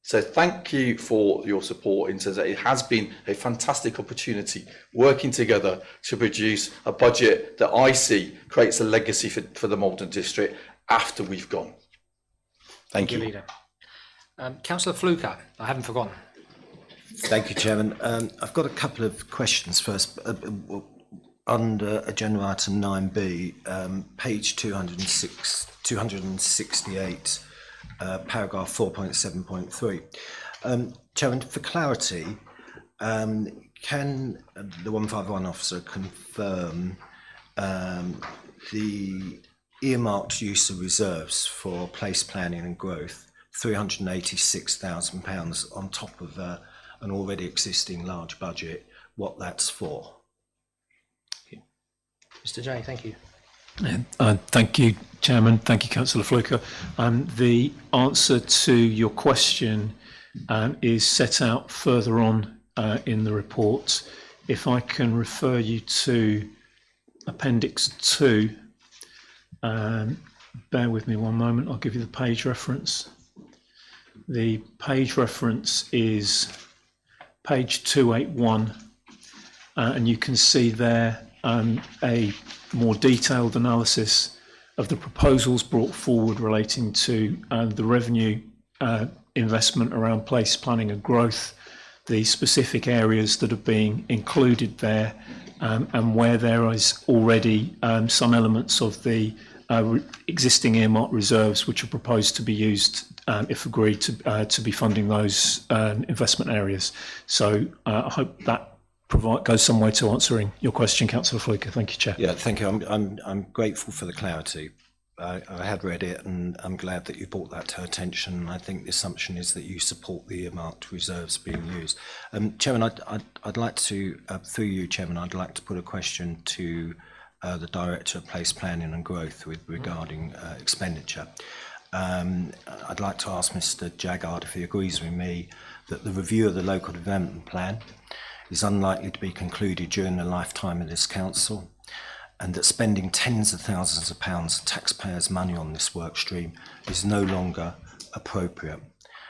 So thank you for your support in terms of it has been a fantastic opportunity working together to produce a budget that I see creates a legacy for the Maldon district after we've gone. Thank you, Leader. Councillor Fluker, I haven't forgotten. Thank you, Chairman. I've got a couple of questions first. Under agenda item 9B, page 268, paragraph 4.7.3. Chairman, for clarity, can the 151 officer confirm the earmarked use of reserves for place planning and growth, £386,000 on top of an already existing large budget, what that's for? Mr. J, thank you. Thank you, Chairman. Thank you, Councillor Fluker. The answer to your question is set out further on in the report. If I can refer you to Appendix 2, bear with me one moment, I'll give you the page reference. The page reference is page 281, and you can see there a more detailed analysis of the proposals brought forward relating to the revenue investment around place planning and growth, the specific areas that are being included there, and where there is already some elements of the existing earmarked reserves which are proposed to be used, if agreed, to be funding those investment areas. So I hope that goes some way to answering your question, Councillor Fluker. Thank you, Chair. Yeah, thank you. I'm grateful for the clarity. I had read it, and I'm glad that you brought that to attention. I think the assumption is that you support the earmarked reserves being used. Chairman, I'd like to, through you, Chairman, I'd like to put a question to the Director of Place Planning and Growth regarding expenditure. I'd like to ask Mr. Jaggard if he agrees with me that the review of the local development plan is unlikely to be concluded during the lifetime of this council, and that spending tens of thousands of pounds of taxpayers' money on this work stream is no longer appropriate,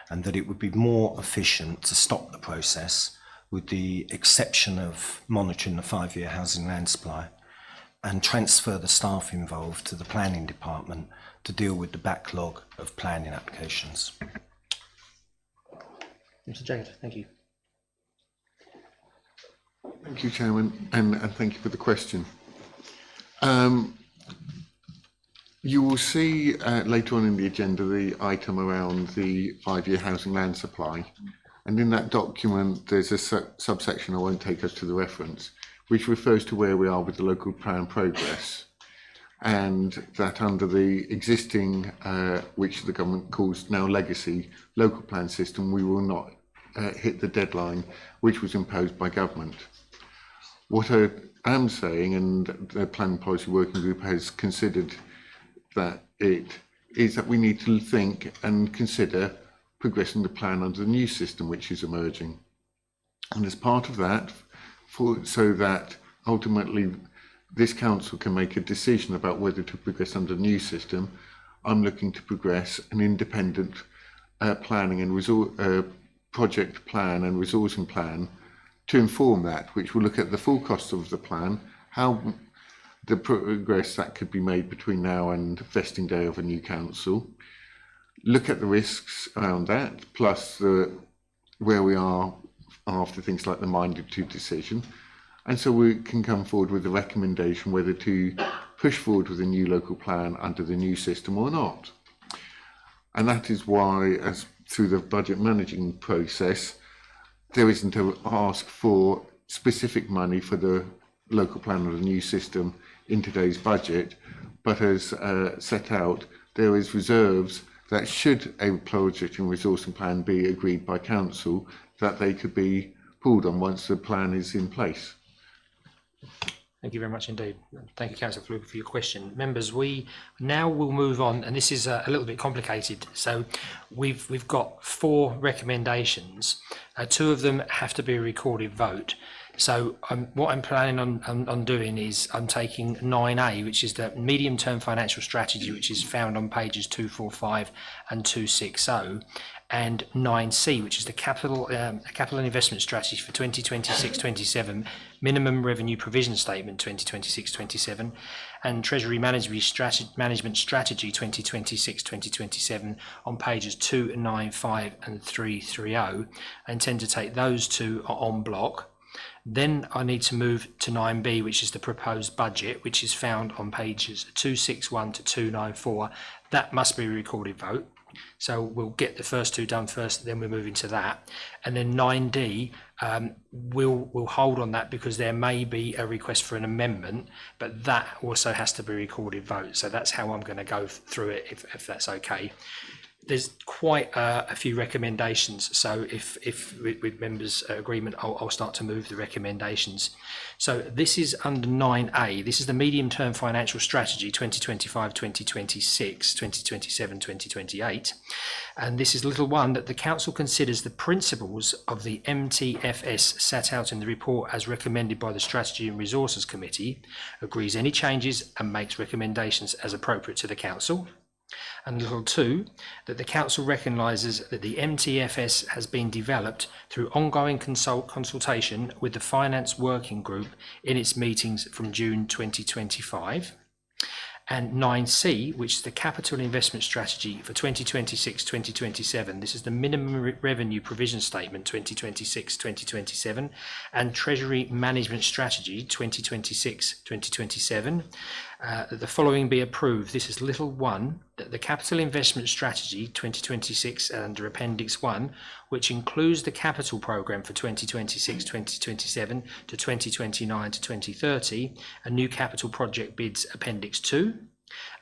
and that it would be more efficient to stop the process, with the exception of monitoring the 5-year housing land supply, and transfer the staff involved to the planning department to deal with the backlog of planning applications. Mr. Jaggard, thank you. Thank you, Chairman, and thank you for the question. You will see later on in the agenda the item around the 5-year housing land supply, and in that document there's a subsection, I won't take us to the reference, which refers to where we are with the local plan progress, and that under the existing, which the government calls now legacy, local plan system, we will not hit the deadline which was imposed by government. What I am saying, and the Planning Policy Working Group has considered that it is that we need to think and consider progressing the plan under the new system which is emerging. And as part of that, so that ultimately this council can make a decision about whether to progress under the new system, I'm looking to progress an independent planning and project plan and resourcing plan to inform that, which will look at the full cost of the plan, how the progress that could be made between now and vesting day of a new council, look at the risks around that, plus where we are after things like the Minded to decision, and so we can come forward with a recommendation whether to push forward with a new local plan under the new system or not. And that is why, as through the budget managing process, there isn't an ask for specific money for the local plan of the new system in today's budget, but as set out, there is reserves that should a project and resourcing plan be agreed by council, that they could be pulled on once the plan is in place. Thank you very much indeed. Thank you, Councillor Fluker, for your question. Members, we now will move on, and this is a little bit complicated. So we've got 4 recommendations. 2 of them have to be a recorded vote. So what I'm planning on doing is I'm taking 9A, which is the medium-term financial strategy, which is found on pages 245 and 260, and 9C, which is the capital and investment strategy for 2026-27, minimum revenue provision statement 2026-27, and treasury management strategy 2026-2027 on pages 295 and 330. I intend to take those 2 en bloc. Then I need to move to 9B, which is the proposed budget, which is found on pages 261 to 294. That must be a recorded vote. So we'll get the first 2 done first, then we're moving to that. And then 9D, we'll hold on that because there may be a request for an amendment, but that also has to be a recorded vote. So that's how I'm going to go through it, if that's okay. There's quite a few recommendations, so if with members' agreement, I'll start to move the recommendations. So this is under 9A. This is the medium-term financial strategy 2025-2026, 2027-2028, and this is little 1 that the council considers the principles of the MTFS set out in the report as recommended by the Strategy and Resources Committee, agrees any changes and makes recommendations as appropriate to the council. And little 2, that the council recognises that the MTFS has been developed through ongoing consultation with the Finance Working Group in its meetings from June 2025. And 9C, which is the capital investment strategy for 2026-2027. This is the minimum revenue provision statement 2026-2027 and treasury management strategy 2026-2027. The following be approved. This is little 1, that the capital investment strategy 2026 under appendix 1, which includes the capital programme for 2026-2027 to 2029 to 2030, and new capital project bids appendix 2.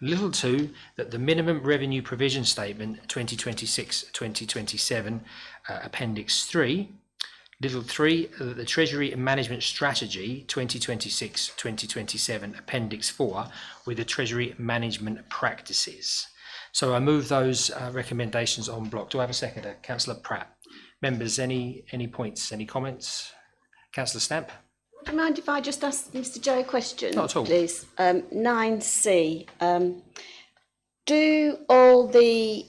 Little 2, that the minimum revenue provision statement 2026-2027 appendix 3. Little 3, that the treasury and management strategy 2026-2027 appendix 4 with the treasury management practices. So I move those recommendations en bloc. Do I have a seconder? Councillor Pratt. Members, any points, any comments? Councillor Stamp. Would you mind if I just ask Mr. Joe a question, Not at all. please? 9C. Do all the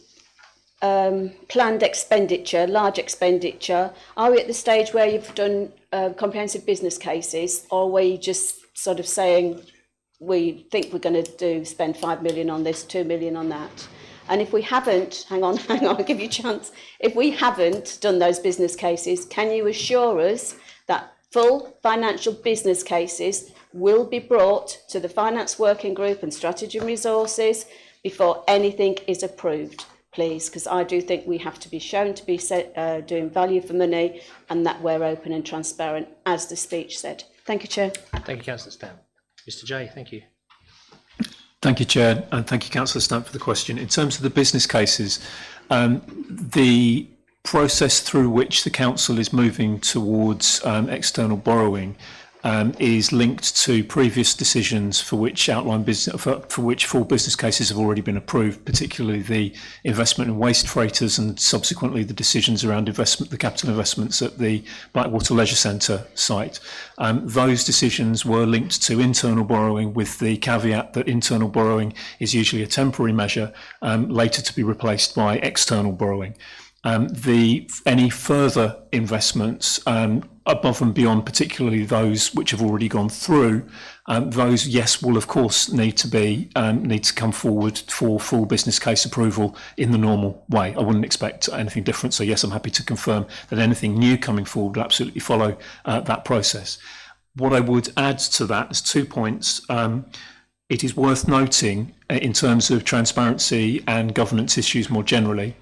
planned expenditure, large expenditure, are we at the stage where you've done comprehensive business cases, or were you just sort of saying we think we're going to spend 5 million on this, 2 million on that? And if we haven't, hang on, I'll give you a chance. If we haven't done those business cases, can you assure us that full financial business cases will be brought to the Finance Working Group and Strategy and Resources before anything is approved, please? Because I do think we have to be shown to be doing value for money and that we're open and transparent, as the speech said. Thank you, Chair. Thank you, Councillor Stamp. Mr. Jay, thank you. Thank you, Chair, and thank you, Councillor Stamp, for the question. In terms of the business cases, the process through which the council is moving towards external borrowing is linked to previous decisions for which for which full business cases have already been approved, particularly the investment in waste freighters and subsequently the decisions around the capital investments at the Blackwater Leisure Centre site. Those decisions were linked to internal borrowing, with the caveat that internal borrowing is usually a temporary measure, later to be replaced by external borrowing. Any further investments above and beyond, particularly those which have already gone through, those, yes, will of course need to come forward for full business case approval in the normal way. I wouldn't expect anything different. So yes, I'm happy to confirm that anything new coming forward will absolutely follow that process. What I would add to that is 2 points. It is worth noting in terms of transparency and governance issues more generally.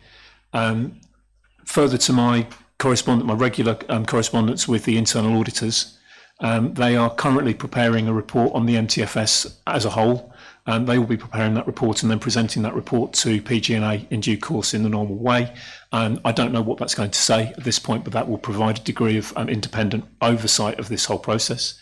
Further to my regular correspondence with the internal auditors, they are currently preparing a report on the MTFS as a whole. They will be preparing that report and then presenting that report to PG&A in due course in the normal way. I don't know what that's going to say at this point, but that will provide a degree of independent oversight of this whole process.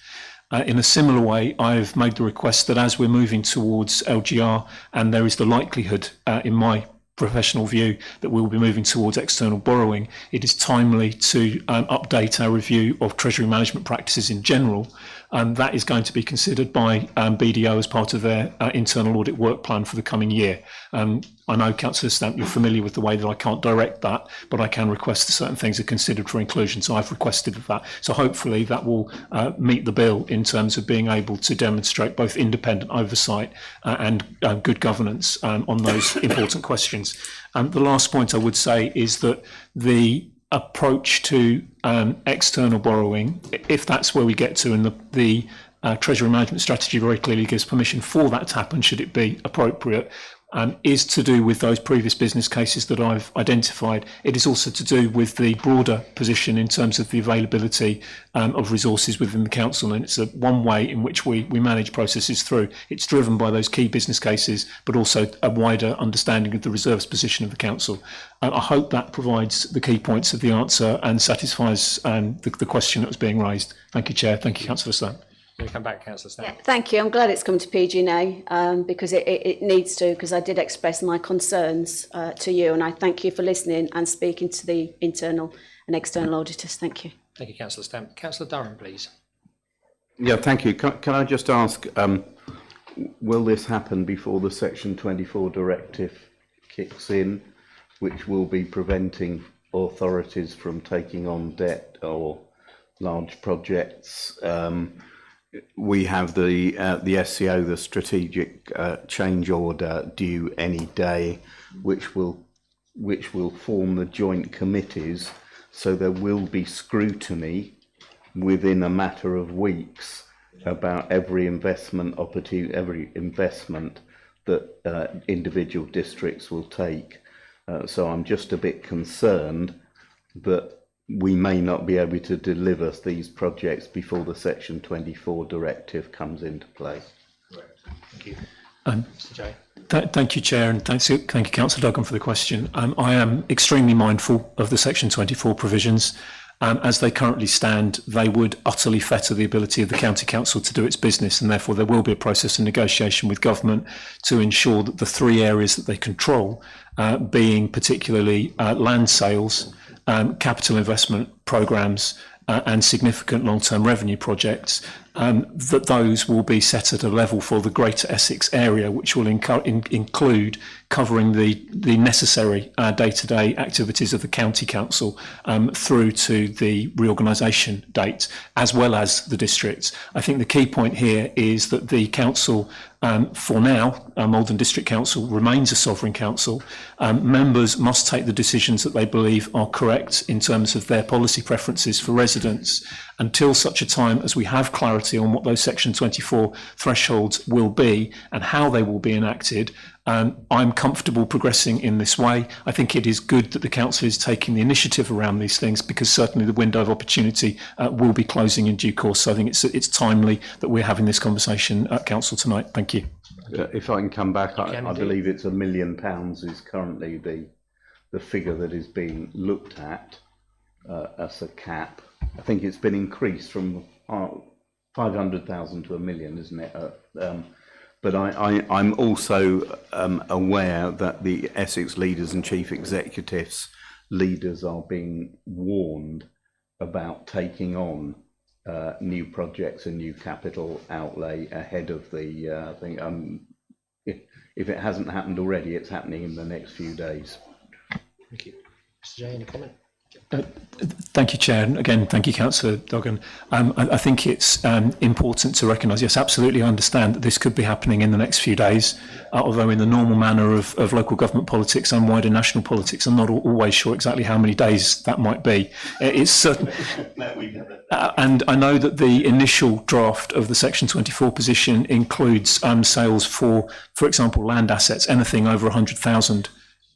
In a similar way, I've made the request that as we're moving towards LGR, and there is the likelihood, in my professional view, that we will be moving towards external borrowing, it is timely to update our review of Treasury management practices in general. That is going to be considered by BDO as part of their internal audit work plan for the coming year. I know, Councillor Stamp, you're familiar with the way that I can't direct that, but I can request that certain things are considered for inclusion. So I've requested that. So hopefully that will meet the bill in terms of being able to demonstrate both independent oversight and good governance on those important questions. The last point I would say is that the approach to external borrowing, if that's where we get to, and the Treasury management strategy very clearly gives permission for that to happen should it be appropriate, is to do with those previous business cases that I've identified. It is also to do with the broader position in terms of the availability of resources within the council, and it's one way in which we manage processes through. It's driven by those key business cases, but also a wider understanding of the reserves position of the council. I hope that provides the key points of the answer and satisfies the question that was being raised. Thank you, Chair. Thank you, Councillor Stamp. Can we come back, Councillor Stamp? Yeah, thank you. I'm glad it's come to PG&A because it needs to, because I did express my concerns to you, and I thank you for listening and speaking to the internal and external auditors. Thank you. Thank you, Councillor Stamp. Councillor Durham, please. Yeah, thank you. Can I just ask, will this happen before the Section 24 directive kicks in, which will be preventing authorities from taking on debt or large projects? We have the SCO, the Strategic Change Order, due any day, which will form the joint committees. So there will be scrutiny within a matter of weeks about every investment opportunity, every investment that individual districts will take. So I'm just a bit concerned that we may not be able to deliver these projects before the Section 24 directive comes into play. Correct. Thank you. Mr. Jay. Thank you, Chair, and thank you, Councillor Duggan, for the question. I am extremely mindful of the Section 24 provisions. As they currently stand, they would utterly fetter the ability of the County Council to do its business, and therefore there will be a process of negotiation with government to ensure that the three areas that they control, being particularly land sales, capital investment programmes and significant long-term revenue projects, that those will be set at a level for the Greater Essex area, which will include covering the necessary day-to-day activities of the County Council through to the reorganisation date, as well as the districts. I think the key point here is that the council, for now, Maldon District Council remains a sovereign council. Members must take the decisions that they believe are correct in terms of their policy preferences for residents until such a time as we have clarity on what those Section 24 thresholds will be and how they will be enacted. I'm comfortable progressing in this way. I think it is good that the council is taking the initiative around these things, because certainly the window of opportunity will be closing in due course. So I think it's timely that we're having this conversation at council tonight. Thank you. If I can come back, I believe it's £1 million is currently the figure that is being looked at as a cap. I think it's been increased from 500,000 to 1 million, isn't it? But I'm also aware that the Essex leaders and chief executives leaders are being warned about taking on new projects and new capital outlay ahead of the thing. If it hasn't happened already, it's happening in the next few days. Thank you. Mr. Jay, any comment? Thank you, Chair. And again, thank you, Councillor Duggan. I think it's important to recognise, yes, absolutely, I understand that this could be happening in the next few days, although in the normal manner of local government politics and wider national politics, I'm not always sure exactly how many days that might be. It's certain. And I know that the initial draft of the Section 24 position includes sales for example, land assets, anything over 100,000.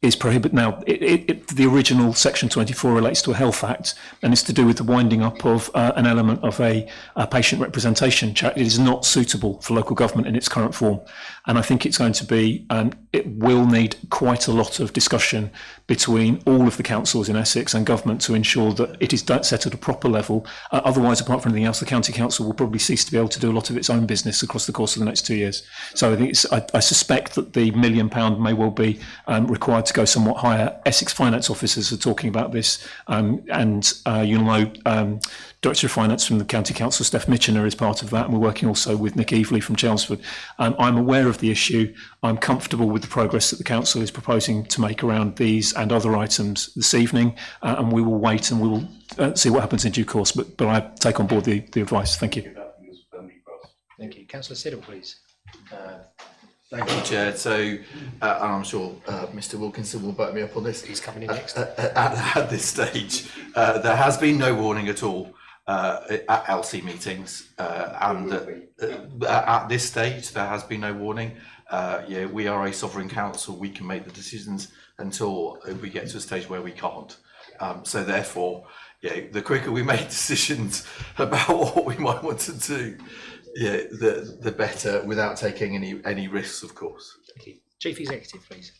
Is prohibited. Now, the original Section 24 relates to a Health Act, and it's to do with the winding up of an element of a patient representation. It is not suitable for local government in its current form, and I think it's going to be. It will need quite a lot of discussion between all of the councils in Essex and government to ensure that it is set at a proper level. Otherwise, apart from anything else, the county council will probably cease to be able to do a lot of its own business across the course of the next 2 years. So I think I suspect that the £1 million may well be required to go somewhat higher. Essex finance officers are talking about this, and you'll know Director of Finance from the County Council, Steph Mitchener, is part of that, and we're working also with Nick Evely from Chelmsford. I'm aware of the issue. I'm comfortable with the progress that the Council is proposing to make around these and other items this evening, and we will wait and we will see what happens in due course, but I take on board the advice. Thank you. Thank you. Councillor Siddle, please. Thank you, Chair. So, and I'm sure Mr. Wilkinson will back me up on this. He's coming in next. At this stage, there has been no warning at all at LC meetings, and at this stage, there has been no warning. Yeah, we are a sovereign council. We can make the decisions until we get to a stage where we can't. So, therefore, yeah, the quicker we make decisions about what we might want to do, yeah, the better, without taking any risks, of course. Thank you. Chief Executive, please.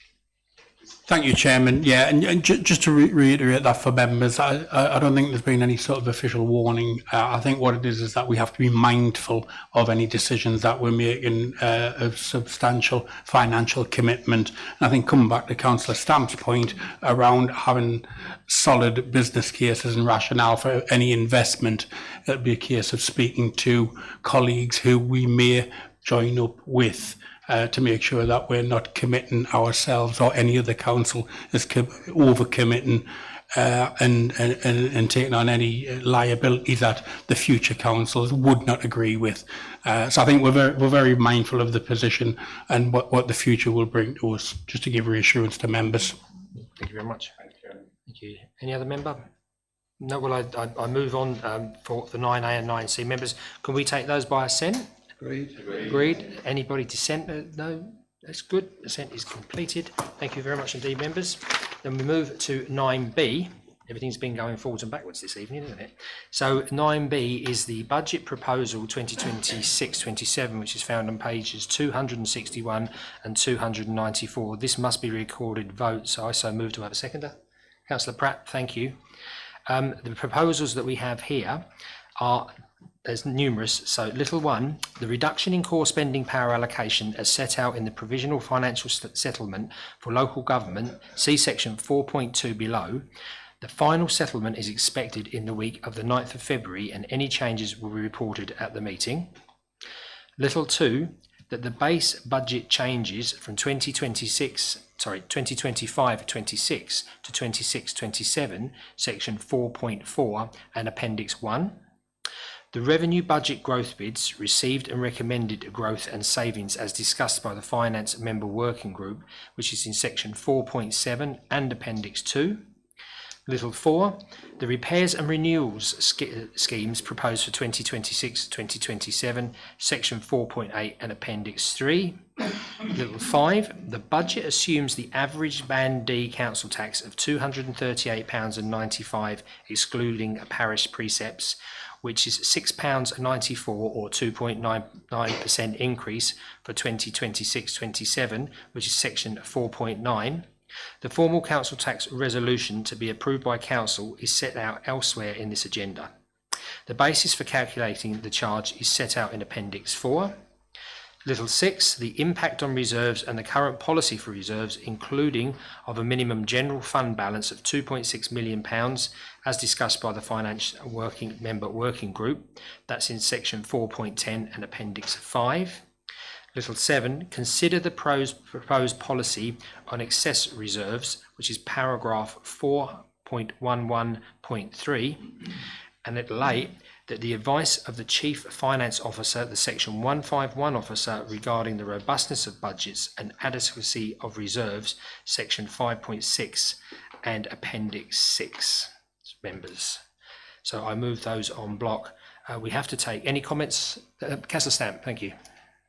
Thank you, Chairman. Yeah, and just to reiterate that for members, I don't think there's been any sort of official warning. I think what it is that we have to be mindful of any decisions that we're making of substantial financial commitment. And I think coming back to Councillor Stamp's point around having solid business cases and rationale for any investment, it'll be a case of speaking to colleagues who we may join up with to make sure that we're not committing ourselves or any other council is over-committing and taking on any liability that the future councils would not agree with. So I think we're very mindful of the position and what the future will bring to us, just to give reassurance to members. Thank you very much. Thank you. Any other member? No, well, I move on for the 9A and 9C members. Can we take those by assent? Agreed. Anybody dissent? No? That's good. Assent is completed. Thank you very much indeed, members. Then we move to 9B. Everything's been going forwards and backwards this evening, isn't it? So 9B is the budget proposal 2026-27, which is found on pages 261 and 294. This must be recorded vote, so I so move to have a seconder. Councillor Pratt, thank you. The proposals that we have here are, there's numerous. So little one, the reduction in core spending power allocation as set out in the provisional financial settlement for local government, see section 4.2 below. The final settlement is expected in the week of the 9th of February and any changes will be reported at the meeting. Little 2, that the base budget changes from 2025-26 to 26-27, section 4.4 and appendix 1. The revenue budget growth bids received and recommended growth and savings as discussed by the Finance Member Working Group, which is in section 4.7 and appendix 2. Little 4, the repairs and renewals schemes proposed for 2026-2027, section 4.8 and appendix 3. Little 5, the budget assumes the average Band D council tax of £238.95 excluding parish precepts, which is £6.94 or 2.99% increase for 2026-27, which is section 4.9. The formal council tax resolution to be approved by council is set out elsewhere in this agenda. The basis for calculating the charge is set out in Appendix 4. Little 6, the impact on reserves and the current policy for reserves, including of a minimum general fund balance of £2.6 million, as discussed by the Finance Member Working Group. That's in section 4.10 and Appendix 5. Little 7, consider the proposed policy on excess reserves, which is paragraph 4.11.3. And little 8, that the advice of the Chief Finance Officer, the Section 151 Officer, regarding the robustness of budgets and adequacy of reserves, Section 5.6 and Appendix 6, members. So I move those en bloc. We have to take any comments. Councillor Stamp, thank you.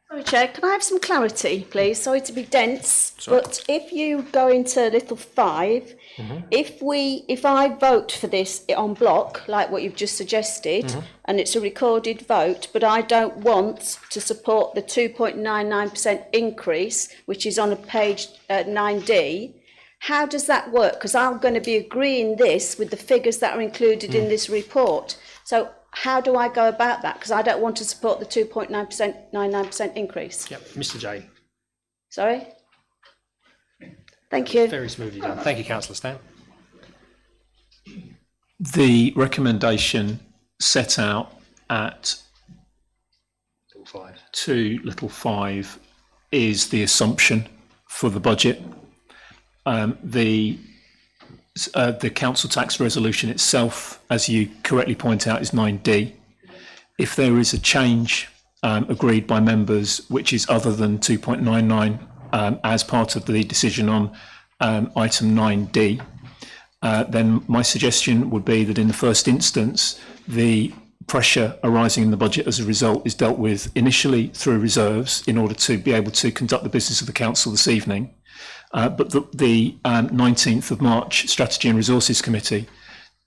Sorry, Chair, can I have some clarity, please? Sorry to be dense, but if you go into little 5, if I vote for this en bloc, like what you've just suggested, and it's a recorded vote, but I don't want to support the 2.99% increase, which is on a page 9D, how does that work? Because I'm going to be agreeing this with the figures that are included in this report. So how do I go about that? Because I don't want to support the 2.99% increase. Yep, Mr. J. Sorry? Thank you. Very smoothly done. Thank you, Councillor Stamp. The recommendation set out at little 5 is the assumption for the budget. The council tax resolution itself, as you correctly point out, is 9D. If there is a change agreed by members which is other than 2.99 as part of the decision on item 9D, then my suggestion would be that in the first instance, the pressure arising in the budget as a result is dealt with initially through reserves in order to be able to conduct the business of the council this evening. But the 19th of March Strategy and Resources Committee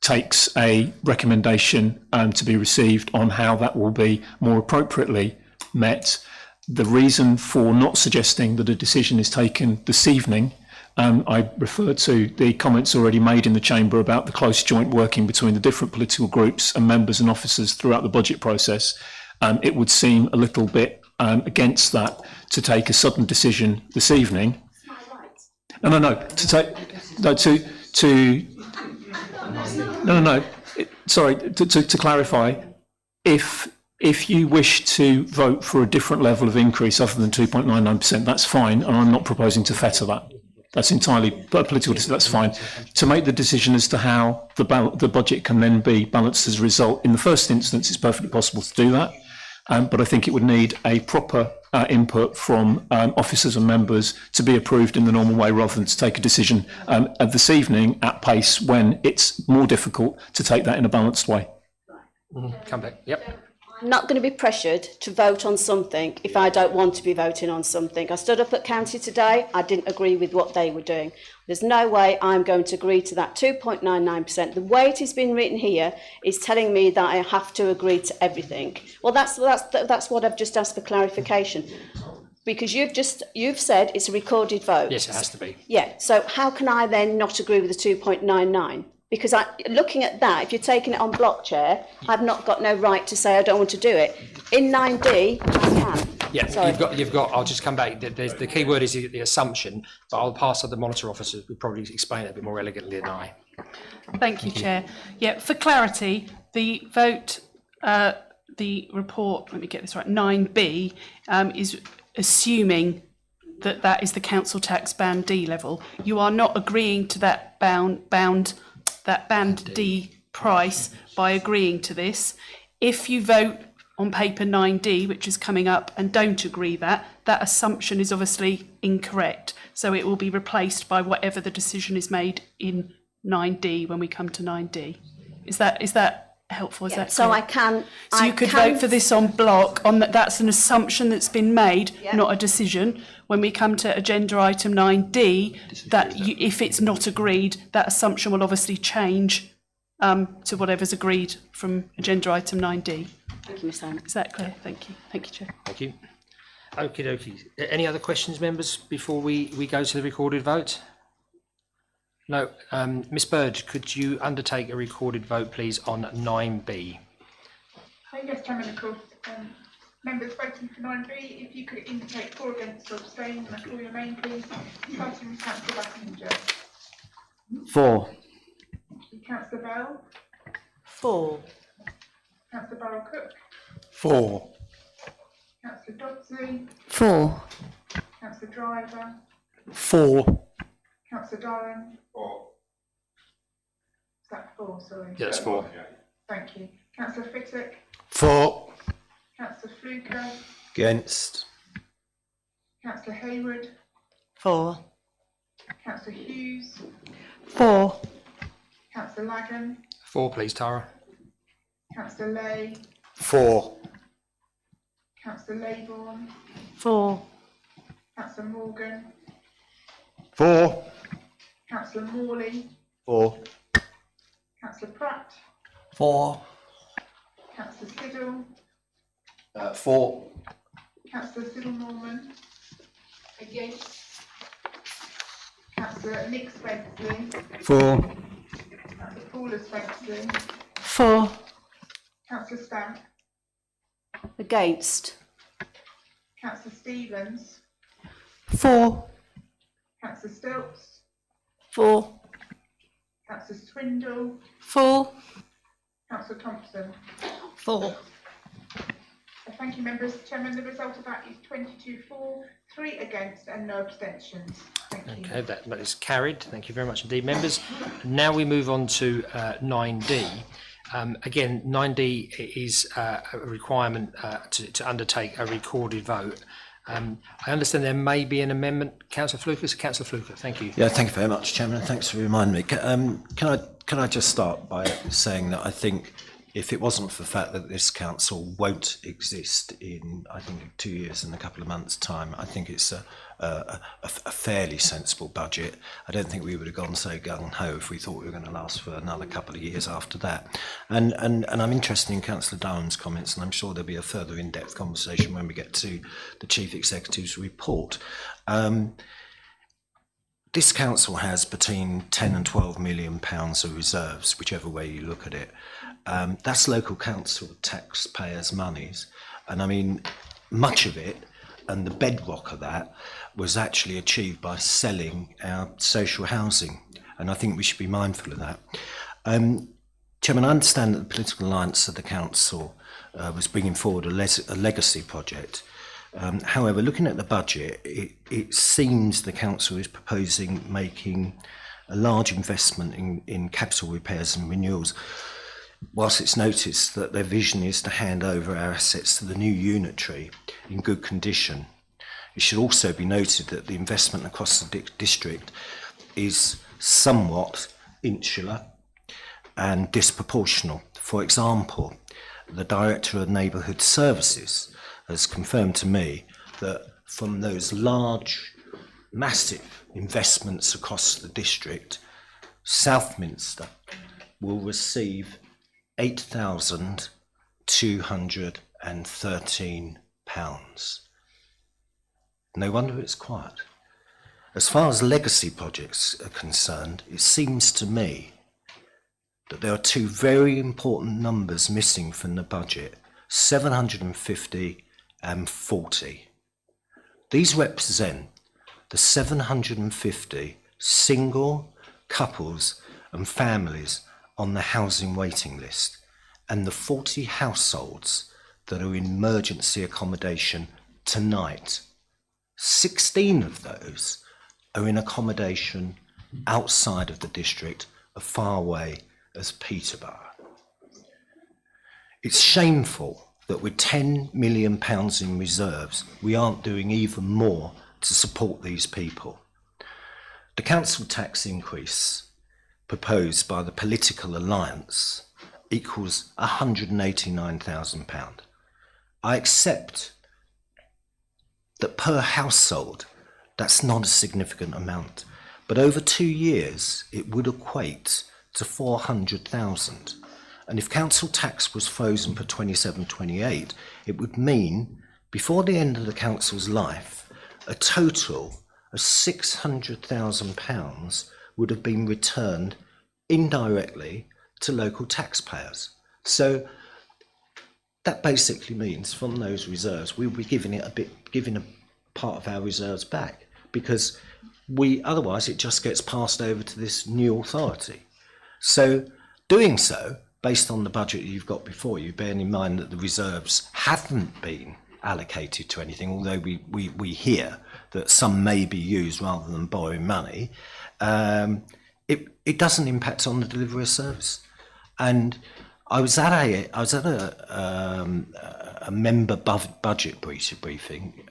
takes a recommendation to be received on how that will be more appropriately met. The reason for not suggesting that a decision is taken this evening, I refer to the comments already made in the Chamber about the close joint working between the different political groups and members and officers throughout the budget process. It would seem a little bit against that to take a sudden decision this evening. To clarify, if you wish to vote for a different level of increase other than 2.99%, that's fine, and I'm not proposing to fetter that. That's entirely political decision, that's fine. To make the decision as to how the budget can then be balanced as a result, in the first instance, it's perfectly possible to do that. But I think it would need a proper input from officers and members to be approved in the normal way rather than to take a decision this evening at pace when it's more difficult to take that in a balanced way. Come back. Yep. I'm not going to be pressured to vote on something if I don't want to be voting on something. I stood up at county today, I didn't agree with what they were doing. There's no way I'm going to agree to that 2.99%. The way it has been written here is telling me that I have to agree to everything. Well, that's what I've just asked for clarification. Because you've said it's a recorded vote. Yes, it has to be. Yeah, so how can I then not agree with the 2.99? Because looking at that, if you're taking it on block, Chair, I've not got no right to say I don't want to do it. In 9D, I can. Yeah, Sorry. you've got. I'll just come back. The key word is the assumption, but I'll pass on the monitor officer who probably explain it a bit more elegantly than I. Thank you, Chair. Yeah, for clarity, the vote, the report. Let me get this right. 9B is assuming that is the council tax band D level. You are not agreeing to that band D price by agreeing to this. If you vote on paper 9D, which is coming up, and don't agree that assumption is obviously incorrect. So it will be replaced by whatever the decision is made in 9D when we come to 9D. Is that helpful? Is that so correct? I can. So you could vote for this on block on that. That's an assumption that's been made, not a decision. When we come to agenda item 9D, if it's not agreed, that assumption will obviously change to whatever's agreed from agenda item 9D. Thank you, Ms. Allen. Is that clear? Thank you. Thank you, Chair. Thank you. Okie dokie. Any other questions, members, before we go to the recorded vote? No. Miss Bird, could you undertake a recorded vote, please, on 9B? Yes, Chairman, of course. Members voting for 9B, if you could indicate for, against or abstain, and I call your name, please. Starting with Councillor Buckingham. For. Councillor Bell. For. Councillor Barrell-Cook. For. Councillor Dodsley. For. Councillor Driver. For. Councillor Doran. Is that 4, sorry? Yeah, it's 4. Thank you. Councillor Fittock. For. Councillor Fluker. Against. Councillor Hayward. For. Councillor Hughes. For. Councillor Lagan. 4, please, Tara. Councillor Lay. For. Councillor Laybourne. For. Councillor Morgan. For. Councillor Morley. For. Councillor Pratt. For. Councillor Siddle. For. Councillor Siddle-Norman. Against. Councillor Nick Spenceley. For. Councillor Paula Spenceley. For. Councillor Stamp. Against. Councillor Stevens. For. Councillor Stilts. For. Councillor Swindle. For. Councillor Thompson. For. Thank you, members. Chairman, the result of that is 22 for, 3 against and no abstentions. Thank you. Okay, that is carried. Thank you very much indeed, members. Now we move on to 9D. Again, 9D is a requirement to undertake a recorded vote. I understand there may be an amendment. Councillor Fluker, thank you. Yeah, thank you very much, Chairman. Thanks for reminding me. Can I just start by saying that I think if it wasn't for the fact that this council won't exist in, I think, 2 years and a couple of months' time, I think it's a fairly sensible budget. I don't think we would have gone so gung-ho if we thought we were going to last for another couple of years after that. And I'm interested in Councillor Darren's comments, and I'm sure there'll be a further in-depth conversation when we get to the Chief Executive's report. This council has between 10 and 12 million pounds of reserves, whichever way you look at it. That's local council taxpayers' monies. And I mean, much of it, and the bedrock of that, was actually achieved by selling our social housing. And I think we should be mindful of that. Chairman, I understand that the political alliance of the council was bringing forward a legacy project. However, looking at the budget, it seems the council is proposing making a large investment in capital repairs and renewals, whilst it's noticed that their vision is to hand over our assets to the new unitary in good condition. It should also be noted that the investment across the district is somewhat insular and disproportional. For example, the Director of Neighbourhood Services has confirmed to me that from those large, massive investments across the district, Southminster will receive £8,213. No wonder it's quiet. As far as legacy projects are concerned, it seems to me that there are 2 very important numbers missing from the budget, 750 and 40. These represent the 750 single couples and families on the housing waiting list and the 40 households that are in emergency accommodation tonight. 16 of those are in accommodation outside of the district as far away as Peterborough. It's shameful that with £10 million in reserves, we aren't doing even more to support these people. The council tax increase proposed by the political alliance equals £189,000. I accept that per household, that's not a significant amount, but over 2 years, it would equate to 400,000. And if council tax was frozen for 27-28, it would mean, before the end of the council's life, a total of £600,000 would have been returned indirectly to local taxpayers. So that basically means from those reserves we'll be giving a part of our reserves back, because otherwise it just gets passed over to this new authority. So doing so, based on the budget you've got before you, bearing in mind that the reserves haven't been allocated to anything, although we hear that some may be used rather than borrowing money, it doesn't impact on the delivery of service. And I was at a member budget briefing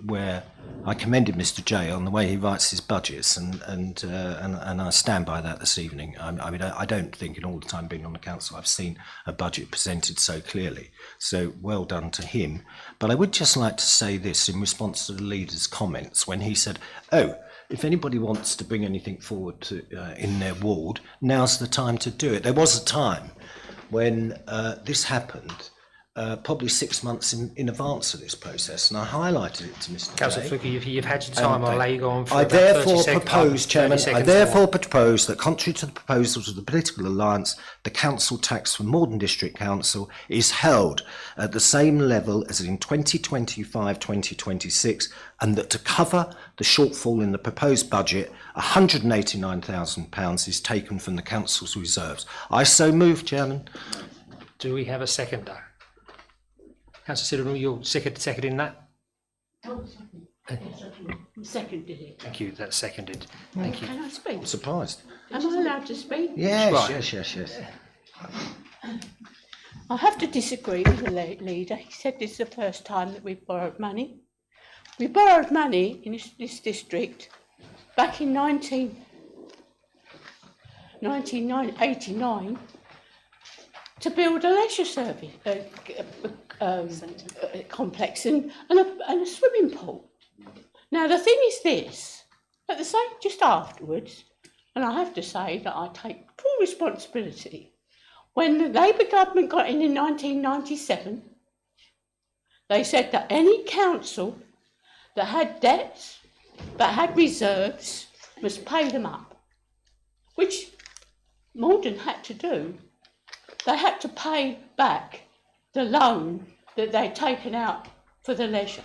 where I commended Mr. Jay on the way he writes his budgets, and I stand by that this evening. I mean, I don't think in all the time being on the council I've seen a budget presented so clearly. So well done to him. But I would just like to say this in response to the leader's comments when he said, "Oh, if anybody wants to bring anything forward to, in their ward, now's the time to do it." There was a time when this happened, probably 6 months in advance of this process, and I highlighted it to Mr. Councillor Jay. Fluker, you've had your time. I'll let you go on for I about 30 therefore seconds. propose, 30 Chairman, I seconds therefore more. propose that contrary to the proposals of the political alliance, the council tax for Maldon District Council is held at the same level as in 2025-2026, and that to cover the shortfall in the proposed budget, £189,000 is taken from the council's reserves. I so move, Chairman. Do we have a seconder? Councillor Siddle, you're seconding that? Seconded it. Thank you, that's seconded. Thank you. Can I speak? I'm surprised. Am I allowed to speak? Yes, Right. yes. I have to disagree with the leader. He said this is the first time that we've borrowed money. We borrowed money in this district back in 1989 to build a leisure service complex and a swimming pool. Now the thing is this, at the same just afterwards, and I have to say that I take full responsibility. When the Labour government got in 1997, they said that any council that had debts, that had reserves, must pay them up, which Maldon had to do. They had to pay back the loan that they'd taken out for the leisure.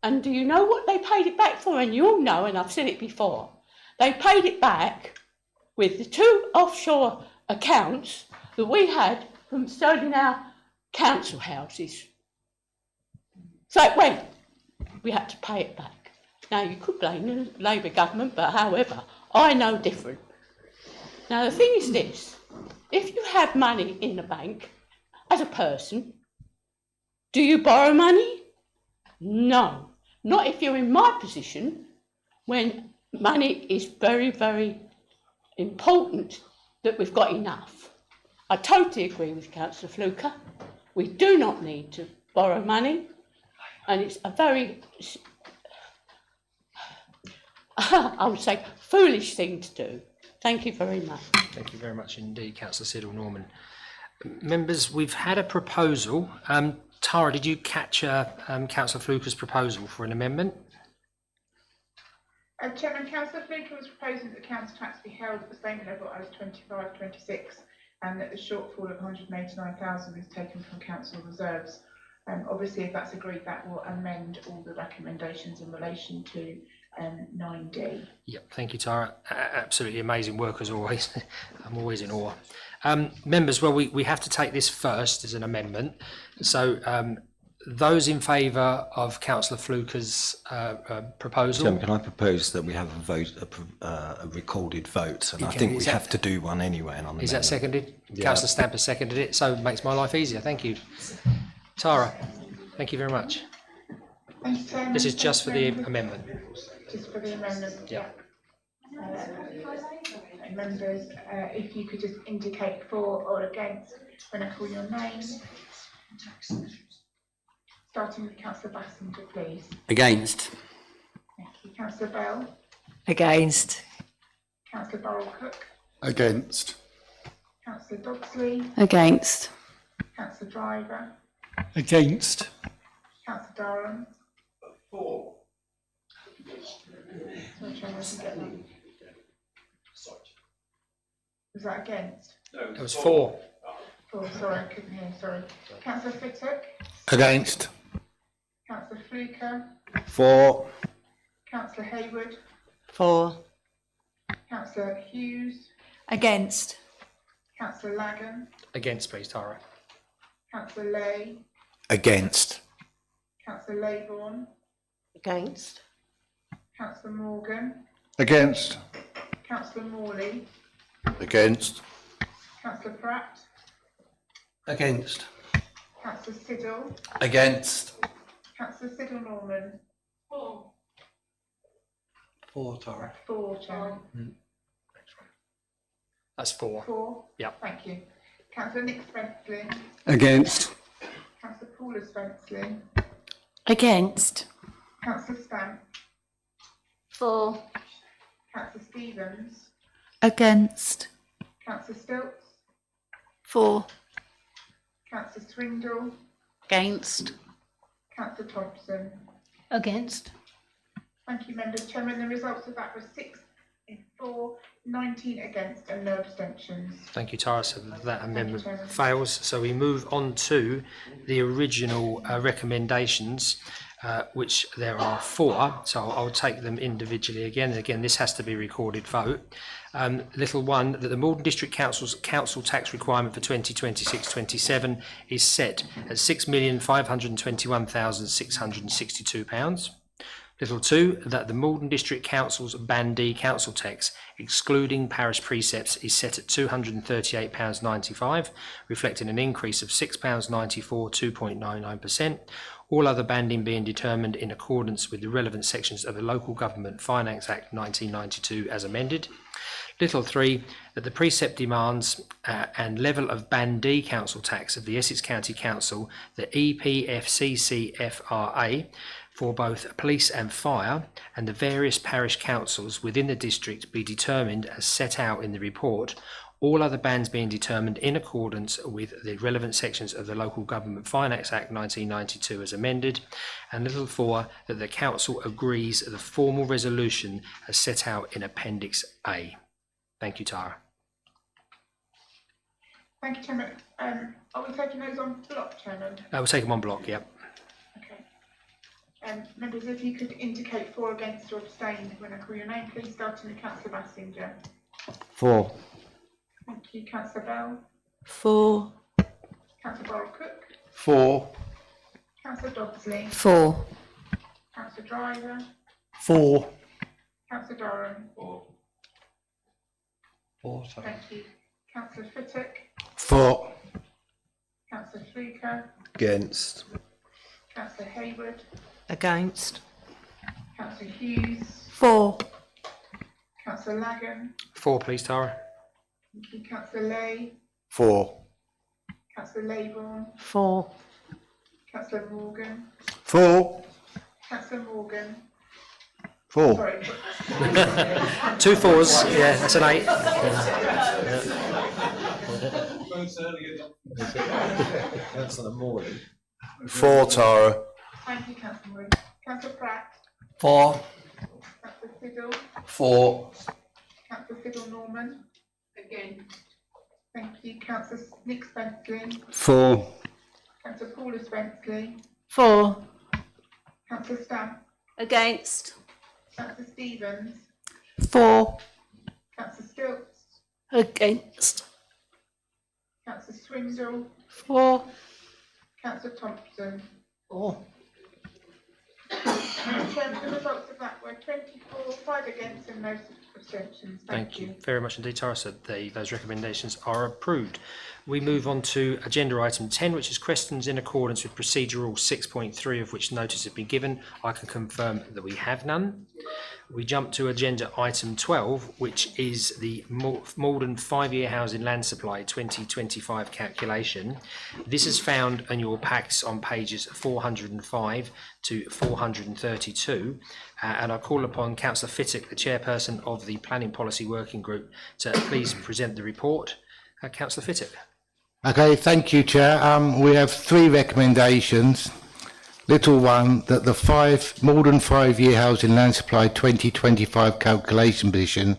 And do you know what they paid it back for? And you all know, and I've said it before, they paid it back with the 2 offshore accounts that we had from selling our council houses. So it went. We had to pay it back. Now, you could blame the Labour government, but however, I know different. Now, the thing is this. If you have money in the bank, as a person, do you borrow money? No. Not if you're in my position, when money is very, very important that we've got enough. I totally agree with Councillor Fluker. We do not need to borrow money, and it's a very, I would say, foolish thing to do. Thank you very much. Thank you very much indeed, Councillor Siddle Norman. Members, we've had a proposal. Tara, did you catch Councillor Fluker's proposal for an amendment? Chairman, Councillor Fluker was proposing that the council tax be held at the same level as 25-26, and that the shortfall of 189,000 is taken from council reserves. Obviously, if that's agreed, that will amend all the recommendations in relation to 9D. Yep, thank you, Tara. Absolutely amazing work as always. I'm always in awe. Members, well, we have to take this first as an amendment. So those in favour of Councillor Fluker's proposal? Chairman, can I propose that we have a vote, a recorded vote? And I think we have to do one anyway. Is that seconded? Yeah. Councillor Stamper seconded it, so it makes my life easier. Thank you. Tara, thank you very much. Thanks, Chairman. This is just for the amendment. Just for the amendment, yeah. Members, if you could just indicate for or against when I call your name. Starting with Councillor Bassington, please. Against. Thank you. Councillor Bell. Against. Councillor Burrell-Cook. Against. Councillor Dodsley. Against. Councillor Driver. Against. Councillor Durham. For. Sorry, Chairman, I didn't get that. Was that against? It was 4. Oh, sorry, I couldn't hear, sorry. Councillor Fittock, Against. Councillor Fluker, For. Councillor Hayward, For. Councillor Hughes, Against. Councillor Lagan, Against, please, Tara. Councillor Lay, Against. Councillor Laybourne, Against. Councillor Morgan, Against. Councillor Morley, Against. Councillor Pratt, Against. Councillor Siddle, Against. Councillor Siddle Norman. For, Tara. 4, Chairman. That's 4. 4? Yep. Thank you. Councillor Nick Spenceley, Against. Councillor Paula Spenceley, Against. Councillor Stamp, For. Councillor Stevens, Against. Councillor Stilts, For. Councillor Swindle, Against. Councillor Thompson. Against. Thank you, members. Chairman, the results of that were 6 in 4, 19 against and no abstentions. Thank you, Tara. So that amendment Chairman. fails. So we move on to the original recommendations, which there are 4. So I'll take them individually again. And again, this has to be recorded vote. Little 1, that the Maldon District Council's council tax requirement for 2026-27 is set at £6,521,662. Little 2, that the Maldon District Council's Band D council tax, excluding parish precepts, is set at £238.95, reflecting an increase of £6.94, 2.99%. All other banding being determined in accordance with the relevant sections of the Local Government Finance Act 1992 as amended. Little 3, that the precept demands and level of Band D council tax of the Essex County Council, the EPFCCFRA, for both police and fire, and the various parish councils within the district be determined as set out in the report, all other bands being determined in accordance with the relevant sections of the Local Government Finance Act 1992 as amended. And little 4, that the council agrees the formal resolution as set out in Appendix A. Thank you, Tara. Thank you, Chairman. Are we taking those on block, Chairman? We'll take them on block, yeah. Okay. Members, if you could indicate for, against or abstain when I call your name, please, starting with Councillor Bassinger. For. Thank you. Councillor Bell. For. Councillor Barrow-Cook. For. Councillor Dodsley. For. Councillor Driver. For. Councillor Doran. For, Thank you. Councillor Fittock. For. Councillor Fluker. Against. Councillor Hayward. Against. Councillor Hughes. For. Councillor Lagan. 4, please, Tara. Thank you. Councillor Lay. For. Councillor Laybourne. For. Councillor Morgan. For. Councillor Morgan. For. Sorry. 2 4s, yeah, that's an 8. Councillor Morley. For, Tara. Thank you, Councillor Morgan. Councillor Pratt. For. Councillor Siddle. For. Councillor Siddle Norman. Again. Thank you. Councillor Nick Spenceley. For. Councillor Paula Spenceley. For. Councillor Stamp. Against. Councillor Stevens. For. Councillor Stilts. Against. Councillor Swindle. For. Councillor Thompson. For. Chairman, the results of that were 24, 5 against and no abstentions. Thank you very much indeed, Tara. So those recommendations are approved. We move on to agenda item 10, which is questions in accordance with Procedure Rule 6.3, of which notice has been given. I can confirm that we have none. We jump to agenda item 12, which is the Maldon 5-year housing land supply 2025 calculation. This is found in your packs on pages 405 to 432. And I call upon Councillor Fittock, the chairperson of the Planning Policy Working Group, to please present the report. Councillor Fittock. Okay, thank you, Chair. We have 3 recommendations. Little 1, that the Maldon 5-year housing land supply 2025 calculation position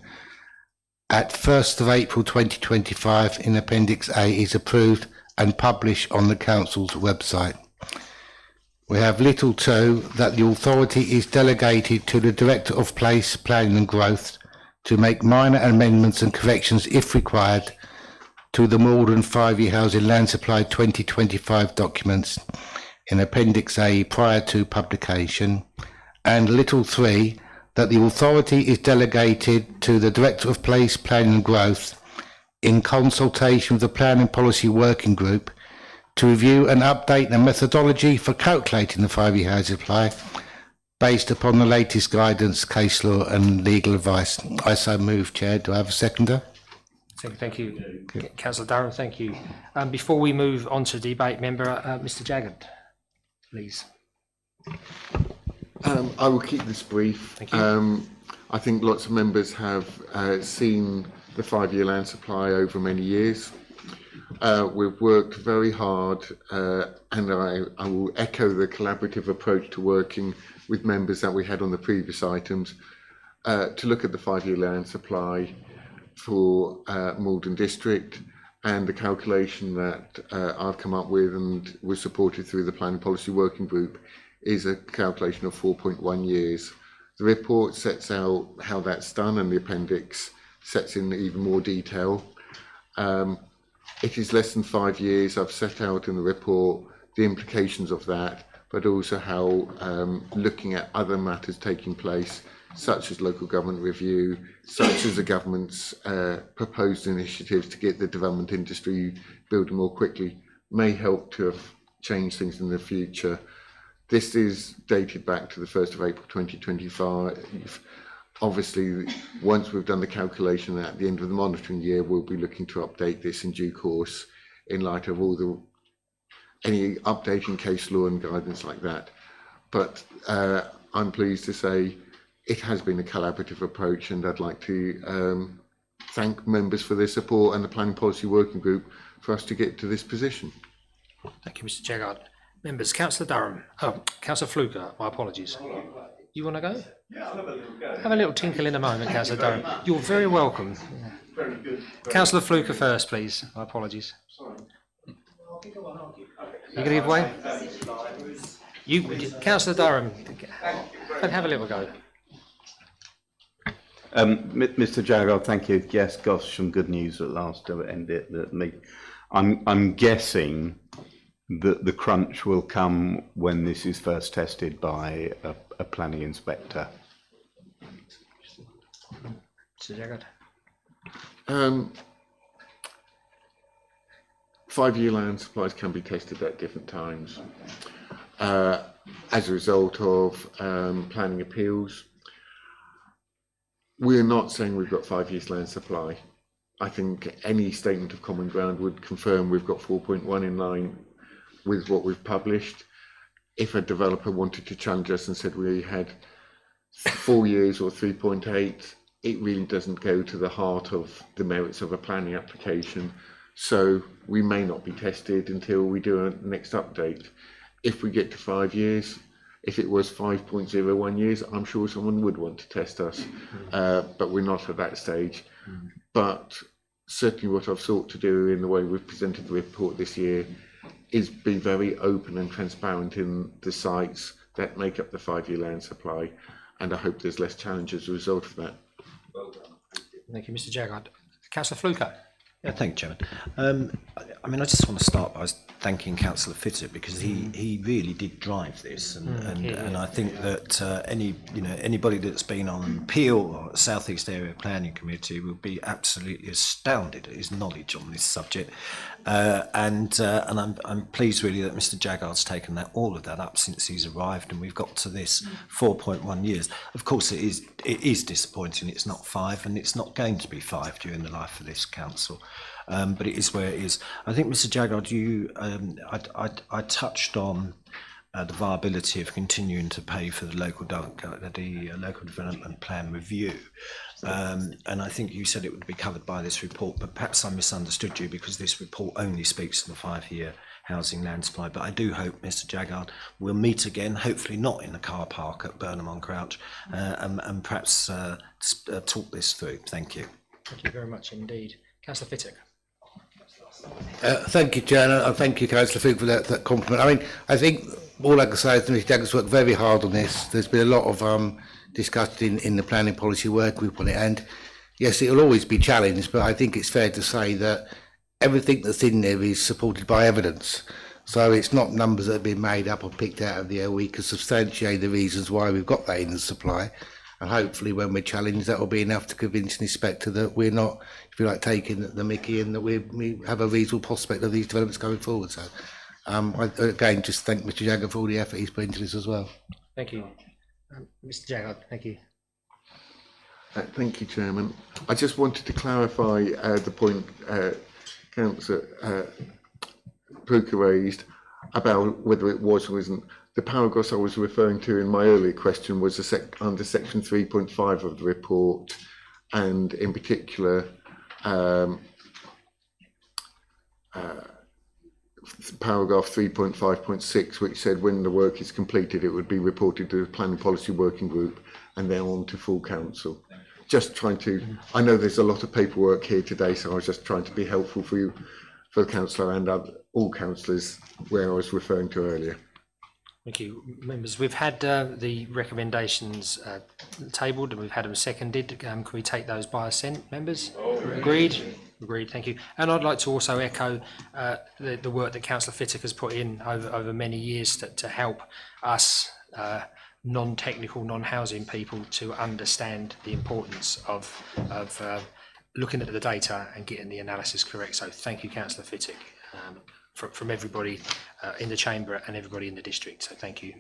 at 1st of April 2025 in Appendix A is approved and publish on the council's website. We have little 2, that the authority is delegated to the Director of Place, Planning and Growth to make minor amendments and corrections if required to the Maldon 5-year housing land supply 2025 documents in Appendix A prior to publication. And little 3, that the authority is delegated to the Director of Place, Planning and Growth in consultation with the Planning Policy Working Group to review and update the methodology for calculating the 5-year housing supply based upon the latest guidance, case law and legal advice. I so move, Chair. Do I have a seconder? Thank you, Councillor Durham. Thank you. Before we move on to debate, member Mr. Jaggard, please. I will keep this brief. Thank you. I think lots of members have seen the 5-year land supply over many years. We've worked very hard, and I will echo the collaborative approach to working with members that we had on the previous items to look at the 5-year land supply for Maldon District, and the calculation that I've come up with and was supported through the Planning Policy Working Group is a calculation of 4.1 years. The report sets out how that's done, and the appendix sets in even more detail. It is less than 5 years. I've set out in the report the implications of that, but also how looking at other matters taking place, such as local government review, such as the government's proposed initiatives to get the development industry building more quickly, may help to have changed things in the future. This is dated back to the 1st of April 2025. Obviously, once we've done the calculation at the end of the monitoring year, we'll be looking to update this in due course in light of all any updating case law and guidance like that. But I'm pleased to say it has been a collaborative approach, and I'd like to thank members for their support and the Planning Policy Working Group for us to get to this position. Thank you, Mr. Jaggard. Members, Councillor Durham. Oh, Councillor Fluker, my apologies. You want to go? Yeah, I'll have a little go. Have a little tinkle in a moment, Councillor Durham. You're very welcome. Very good. Councillor Fluker first, please. My apologies. Sorry. You're going to give way? Councillor Durham, have a little go. Mr. Jaggard, thank you. Yes, gosh, some good news at last to end it. I'm guessing that the crunch will come when this is first tested by a planning inspector. Mr. Jaggard. 5-year land supplies can be tested at different times as a result of planning appeals. We're not saying we've got 5 years land supply. I think any statement of common ground would confirm we've got 4.1 in line with what we've published. If a developer wanted to challenge us and said we had 4 years or 3.8, it really doesn't go to the heart of the merits of a planning application. So we may not be tested until we do a next update. If we get to 5 years, if it was 5.01 years, I'm sure someone would want to test us, but we're not at that stage. But certainly what I've sought to do in the way we've presented the report this year is be very open and transparent in the sites that make up the 5-year land supply, and I hope there's less challenge as a result of that. Thank you, Mr. Jaggard. Councillor Fluker. Yeah, thank you, Chairman. I mean, I just want to start by thanking Councillor Fitter, because he really did drive this, and I think that anybody that's been on Peel or South East Area Planning Committee will be absolutely astounded at his knowledge on this subject, and I'm pleased really that Mr. Jaggard's taken all of that up since he's arrived, and we've got to this 4.1 years. Of course, it is disappointing. It's not 5, and it's not going to be 5 during the life of this council. But it is where it is. I think, Mr. Jaggard, I touched on the viability of continuing to pay for the local development plan review, and I think you said it would be covered by this report, but perhaps I misunderstood you, because this report only speaks to the 5-year housing land supply. But I do hope, Mr. Jaggard, we'll meet again, hopefully not in a car park at Burnham on Crouch, and perhaps talk this through. Thank you. Thank you very much indeed. Councillor Fittick. Thank you, Chair, and thank you, Councillor Figg, for that compliment. I mean, I think all I can say is that Mr Jaggers worked very hard on this. There's been a lot of discussed in the planning policy work we've on it, and yes, it will always be challenged, but I think it's fair to say that everything that's in there is supported by evidence. So it's not numbers that have been made up or picked out of the air. We can substantiate the reasons why we've got that in the supply. And hopefully when we're challenged, that will be enough to convince an inspector that we're not, if you like, taking the mickey and that we have a reasonable prospect of these developments going forward. So, I again, just thank Mr Jagger for all the effort he's put into this as well. Thank you. Mr Jagger, thank you. Thank you, Chairman. I just wanted to clarify the point Councillor Brooker raised about whether it was or isn't. The paragraphs I was referring to in my earlier question was under section 3.5 of the report, and in particular paragraph 3.5.6, which said when the work is completed it would be reported to the Planning Policy Working Group and then on to full council. Just trying to, I know there's a lot of paperwork here today, so I was just trying to be helpful for you, for the councillor and all councillors where I was referring to earlier. Thank you, members. We've had the recommendations tabled and we've had them seconded. Can we take those by assent, members? Agreed. Agreed. Thank you. And I'd like to also echo the work that Councillor Fittock has put in over many years to help us non-technical, non-housing people to understand the importance of looking at the data and getting the analysis correct. So thank you, Councillor Fittock. From everybody in the chamber and everybody in the district. So thank you.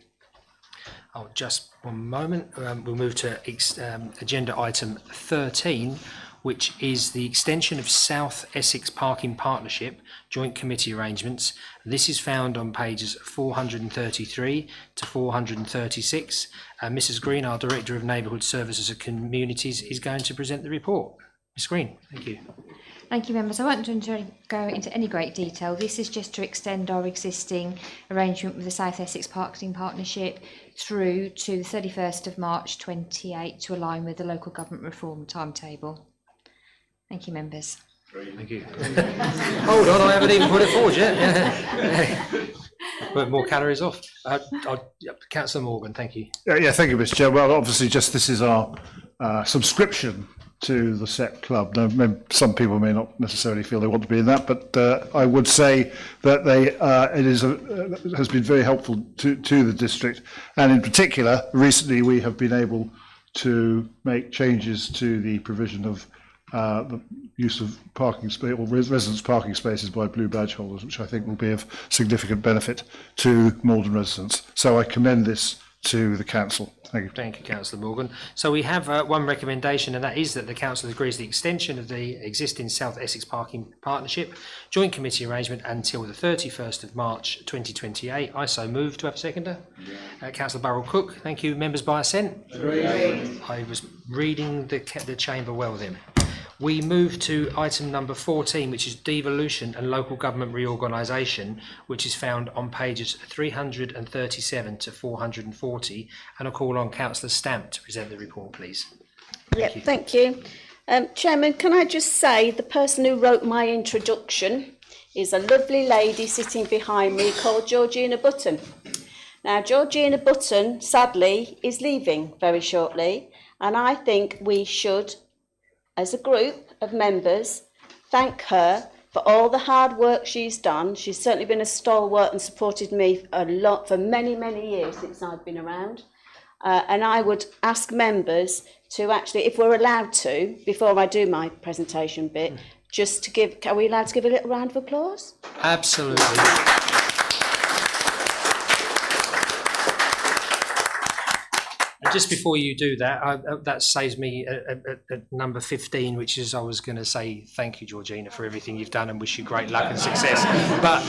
Oh, just one moment. We'll move to agenda item 13, which is the extension of South Essex Parking Partnership joint committee arrangements. This is found on pages 433 to 436. Mrs Green, our Director of Neighbourhood Services and Communities, is going to present the report. Ms Green, thank you. Thank you, members. I won't go into any great detail. This is just to extend our existing arrangement with the South Essex Parking Partnership through to the 31st of March 28 to align with the local government reform timetable. Thank you, members. Thank you. Hold on, I haven't even put it forward yet. But more calories off. Councillor Morgan, thank you. Yeah, thank you, Mr Chair. Well, obviously, just this is our subscription to the SEP Club. Now, some people may not necessarily feel they want to be in that, but I would say that it has been very helpful to the district, and in particular, recently we have been able to make changes to the provision of the use of parking space or residence parking spaces by blue badge holders, which I think will be of significant benefit to Maldon residents. So I commend this to the council. Thank you. Thank you, Councillor Morgan. So we have one recommendation, and that is that the council agrees the extension of the existing South Essex Parking Partnership joint committee arrangement until the 31st of March 2028. I so move. To have a seconder? Councillor Burrell-Cook. Thank you. Members by assent? Agreed. I was reading the chamber well then. We move to item number 14, which is devolution and local government reorganisation, which is found on pages 337 to 440. And I'll call on Councillor Stamp to present the report, please. Thank you. Chairman, can I just say the person who wrote my introduction is a lovely lady sitting behind me called Georgina Button. Now, Georgina Button, sadly, is leaving very shortly, and I think we should, as a group of members, thank her for all the hard work she's done. She's certainly been a stalwart and supported me a lot for many, many years since I've been around. And I would ask members to actually, if we're allowed to, before I do my presentation bit, just to give, are we allowed to give a little round of applause? Absolutely. Just before you do that, that saves me at number 15, which is I was going to say thank you, Georgina, for everything you've done and wish you great luck and success. But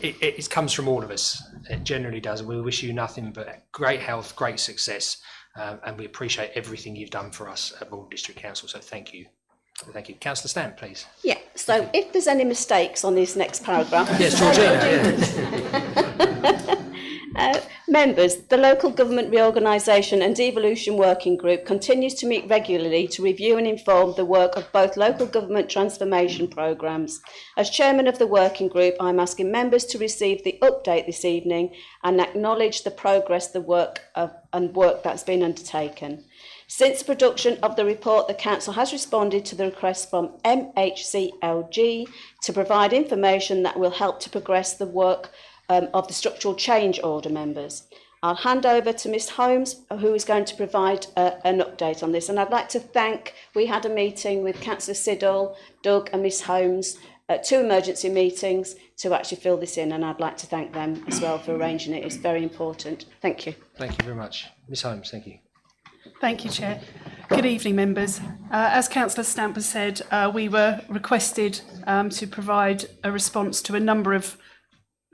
it comes from all of us. It generally does. And we wish you nothing but great health, great success. And we appreciate everything you've done for us at Maldon District Council. So thank you. Thank you. Councillor Stamp, please. Yeah, so if there's any mistakes on this next paragraph. Yes, Georgina. Members, the Local Government Reorganisation and Devolution Working Group continues to meet regularly to review and inform the work of both local government transformation programmes. As Chairman of the Working Group, I am asking members to receive the update this evening and acknowledge the progress and work that's been undertaken. Since the production of the report, the Council has responded to the request from MHCLG to provide information that will help to progress the work of the structural change order. Members, I'll hand over to Ms Holmes, who is going to provide an update on this. And I'd like to thank, we had a meeting with Councillor Siddle, Doug and Ms Holmes, 2 emergency meetings to actually fill this in, and I'd like to thank them as well for arranging it. It's very important. Thank you. Thank you very much. Ms Holmes, thank you. Thank you, Chair. Good evening, members. As Councillor Stamper said, we were requested to provide a response to a number of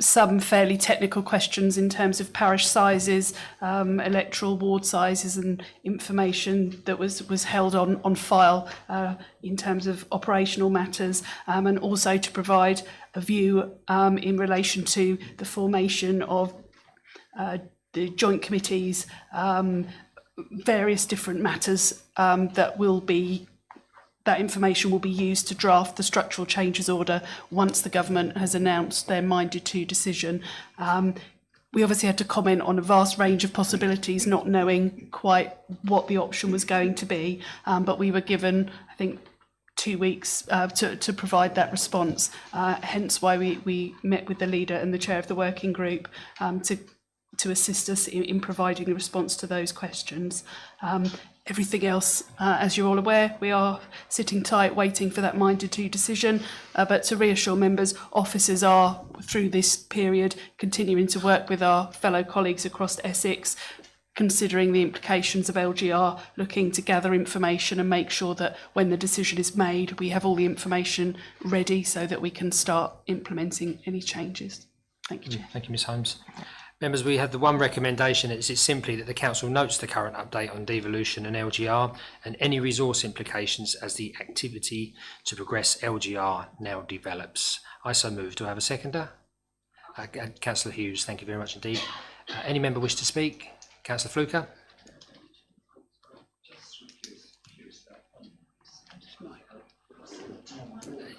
some fairly technical questions in terms of parish sizes, electoral ward sizes and information that was held on file in terms of operational matters, and also to provide a view in relation to the formation of the joint committees, various different matters that information will be used to draft the structural changes order once the government has announced their minded to decision. We obviously had to comment on a vast range of possibilities, not knowing quite what the option was going to be, but we were given, I think, 2 weeks to provide that response, hence why we met with the leader and the chair of the working group to assist us in providing a response to those questions. Everything else, as you're all aware, we are sitting tight waiting for that minded to decision, but to reassure members, officers are, through this period, continuing to work with our fellow colleagues across Essex, considering the implications of LGR, looking to gather information and make sure that when the decision is made, we have all the information ready so that we can start implementing any changes. Thank you, Chair. Thank you, Ms Holmes. Members, we have the one recommendation. It's simply that the Council notes the current update on devolution and LGR and any resource implications as the activity to progress LGR now develops. I so move. Do I have a seconder? Councillor Hughes, thank you very much indeed. Any member wish to speak? Councillor Fluker?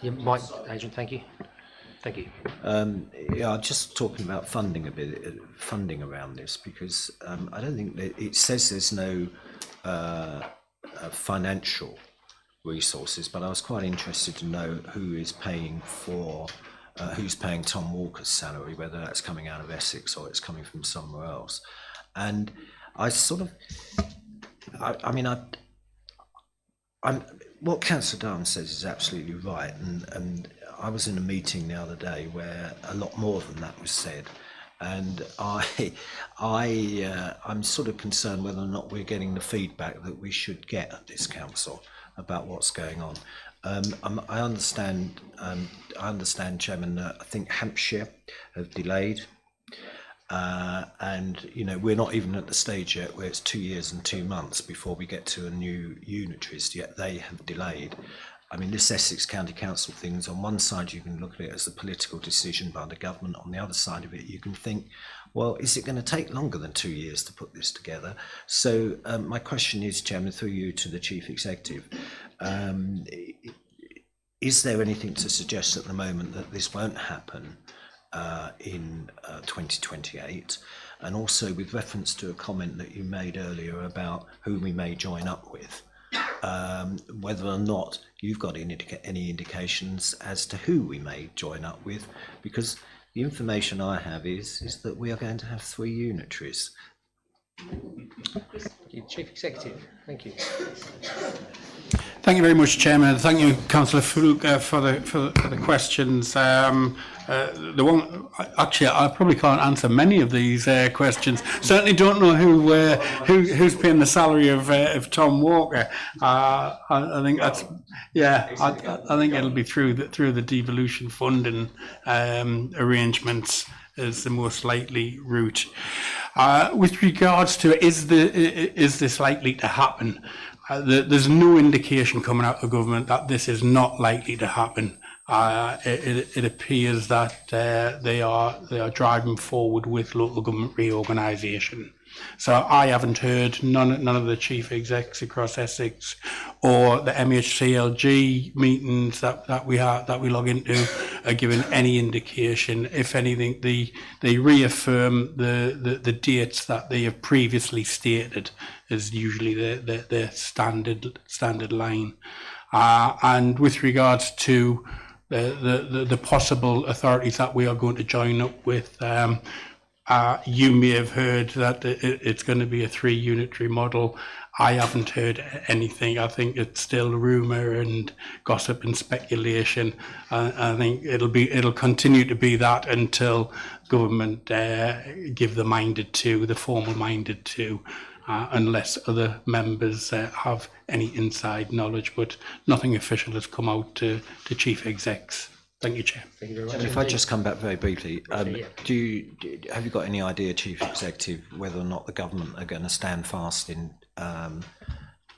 Your mic, Agent, thank you. Thank you. Yeah, I'm just talking about funding a bit, funding around this, because I don't think that it says there's no financial resources, but I was quite interested to know who is paying for, who's paying Tom Walker's salary, whether that's coming out of Essex or it's coming from somewhere else. And I sort of, what Councillor Darwin says is absolutely right, and I was in a meeting the other day where a lot more than that was said, and I'm sort of concerned whether or not we're getting the feedback that we should get at this council about what's going on. I understand, Chairman, that I think Hampshire have delayed, and we're not even at the stage yet where it's 2 years and 2 months before we get to a new unitaries, yet they have delayed. I mean, this Essex County Council things, on one side you can look at it as a political decision by the government, on the other side of it you can think, well, is it going to take longer than 2 years to put this together? So my question is, Chairman, through you to the Chief Executive, is there anything to suggest at the moment that this won't happen in 2028? And also with reference to a comment that you made earlier about who we may join up with, whether or not you've got any indications as to who we may join up with, because the information I have is that we are going to have 3 unitaries. Chief Executive, thank you. Thank you very much, Chairman. Thank you, Councillor Farouk, for the questions. The one, actually, I probably can't answer many of these questions. Certainly don't know who's paying the salary of Tom Walker. I think that's, yeah. I think it'll be through the devolution funding arrangements is the most likely route. With regards to is this likely to happen? There's no indication coming out of government that this is not likely to happen. it appears that they are driving forward with local government reorganisation. So I haven't heard none of the chief execs across Essex or the MHCLG meetings that we log into are giving any indication. If anything, they reaffirm the dates that they have previously stated as usually their standard line. And with regards to the possible authorities that we are going to join up with, you may have heard that it's going to be a 3 unitary model. I haven't heard anything. I think it's still rumour and gossip and speculation. I think it'll continue to be that until government give the formal minded to, unless other members have any inside knowledge. But nothing official has come out to chief execs. Thank you, Chair. Thank you very much. If I just come back very briefly, have you got any idea, Chief Executive, whether or not the government are going to stand fast in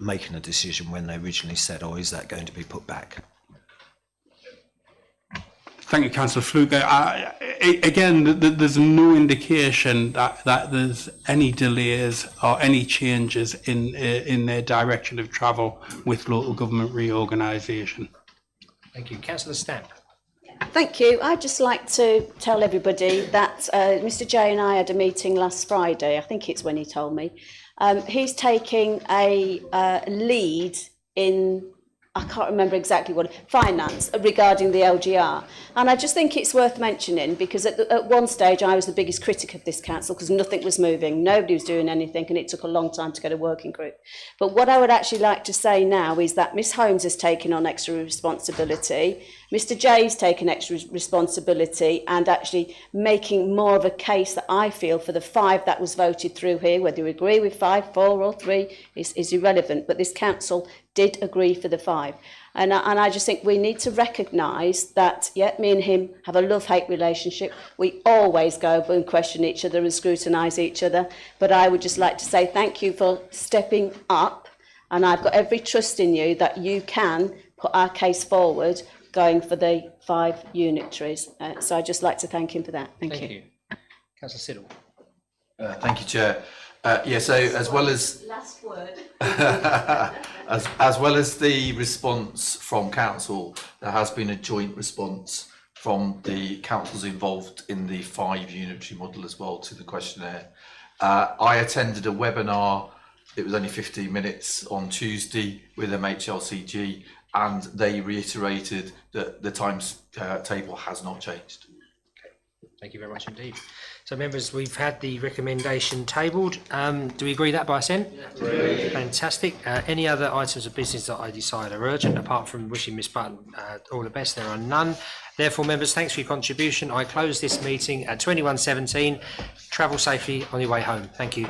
making a decision when they originally said, or is that going to be put back? Thank you, Councillor Fluke. Again, there's no indication that there's any delays or any changes in their direction of travel with local government reorganisation. Thank you. Councillor Stamp. Thank you. I'd just like to tell everybody that Mr. Jay and I had a meeting last Friday. I think it's when he told me. He's taking a lead in, I can't remember exactly what, finance regarding the LGR. And I just think it's worth mentioning because at one stage I was the biggest critic of this council because nothing was moving, nobody was doing anything, and it took a long time to get a working group. But what I would actually like to say now is that Miss Holmes has taken on extra responsibility, Mr. Jay's taken extra responsibility and actually making more of a case that I feel for the 5 that was voted through here, whether you agree with 5, 4 or 3 is irrelevant, but this council did agree for the 5. And I just think we need to recognise that, yeah, me and him have a love-hate relationship. We always go and question each other and scrutinise each other. But I would just like to say thank you for stepping up. And I've got every trust in you that you can put our case forward going for the 5 unitaries. So I'd just like to thank him for that. Thank you. Councillor Siddle. Thank you, Chair. Yeah, so as well as last word. as well as the response from council, there has been a joint response from the councils involved in the 5 unitary model as well to the questionnaire. I attended a webinar, it was only 15 minutes on Tuesday with MHLCG, and they reiterated that the times table has not changed. Thank you very much indeed. So members, we've had the recommendation tabled. Do we agree that by assent? Agree. Fantastic. Any other items of business that I decide are urgent, apart from wishing Miss Button all the best? There are none. Therefore, members, thanks for your contribution. I close this meeting at 21:17. Travel safely on your way home. Thank you.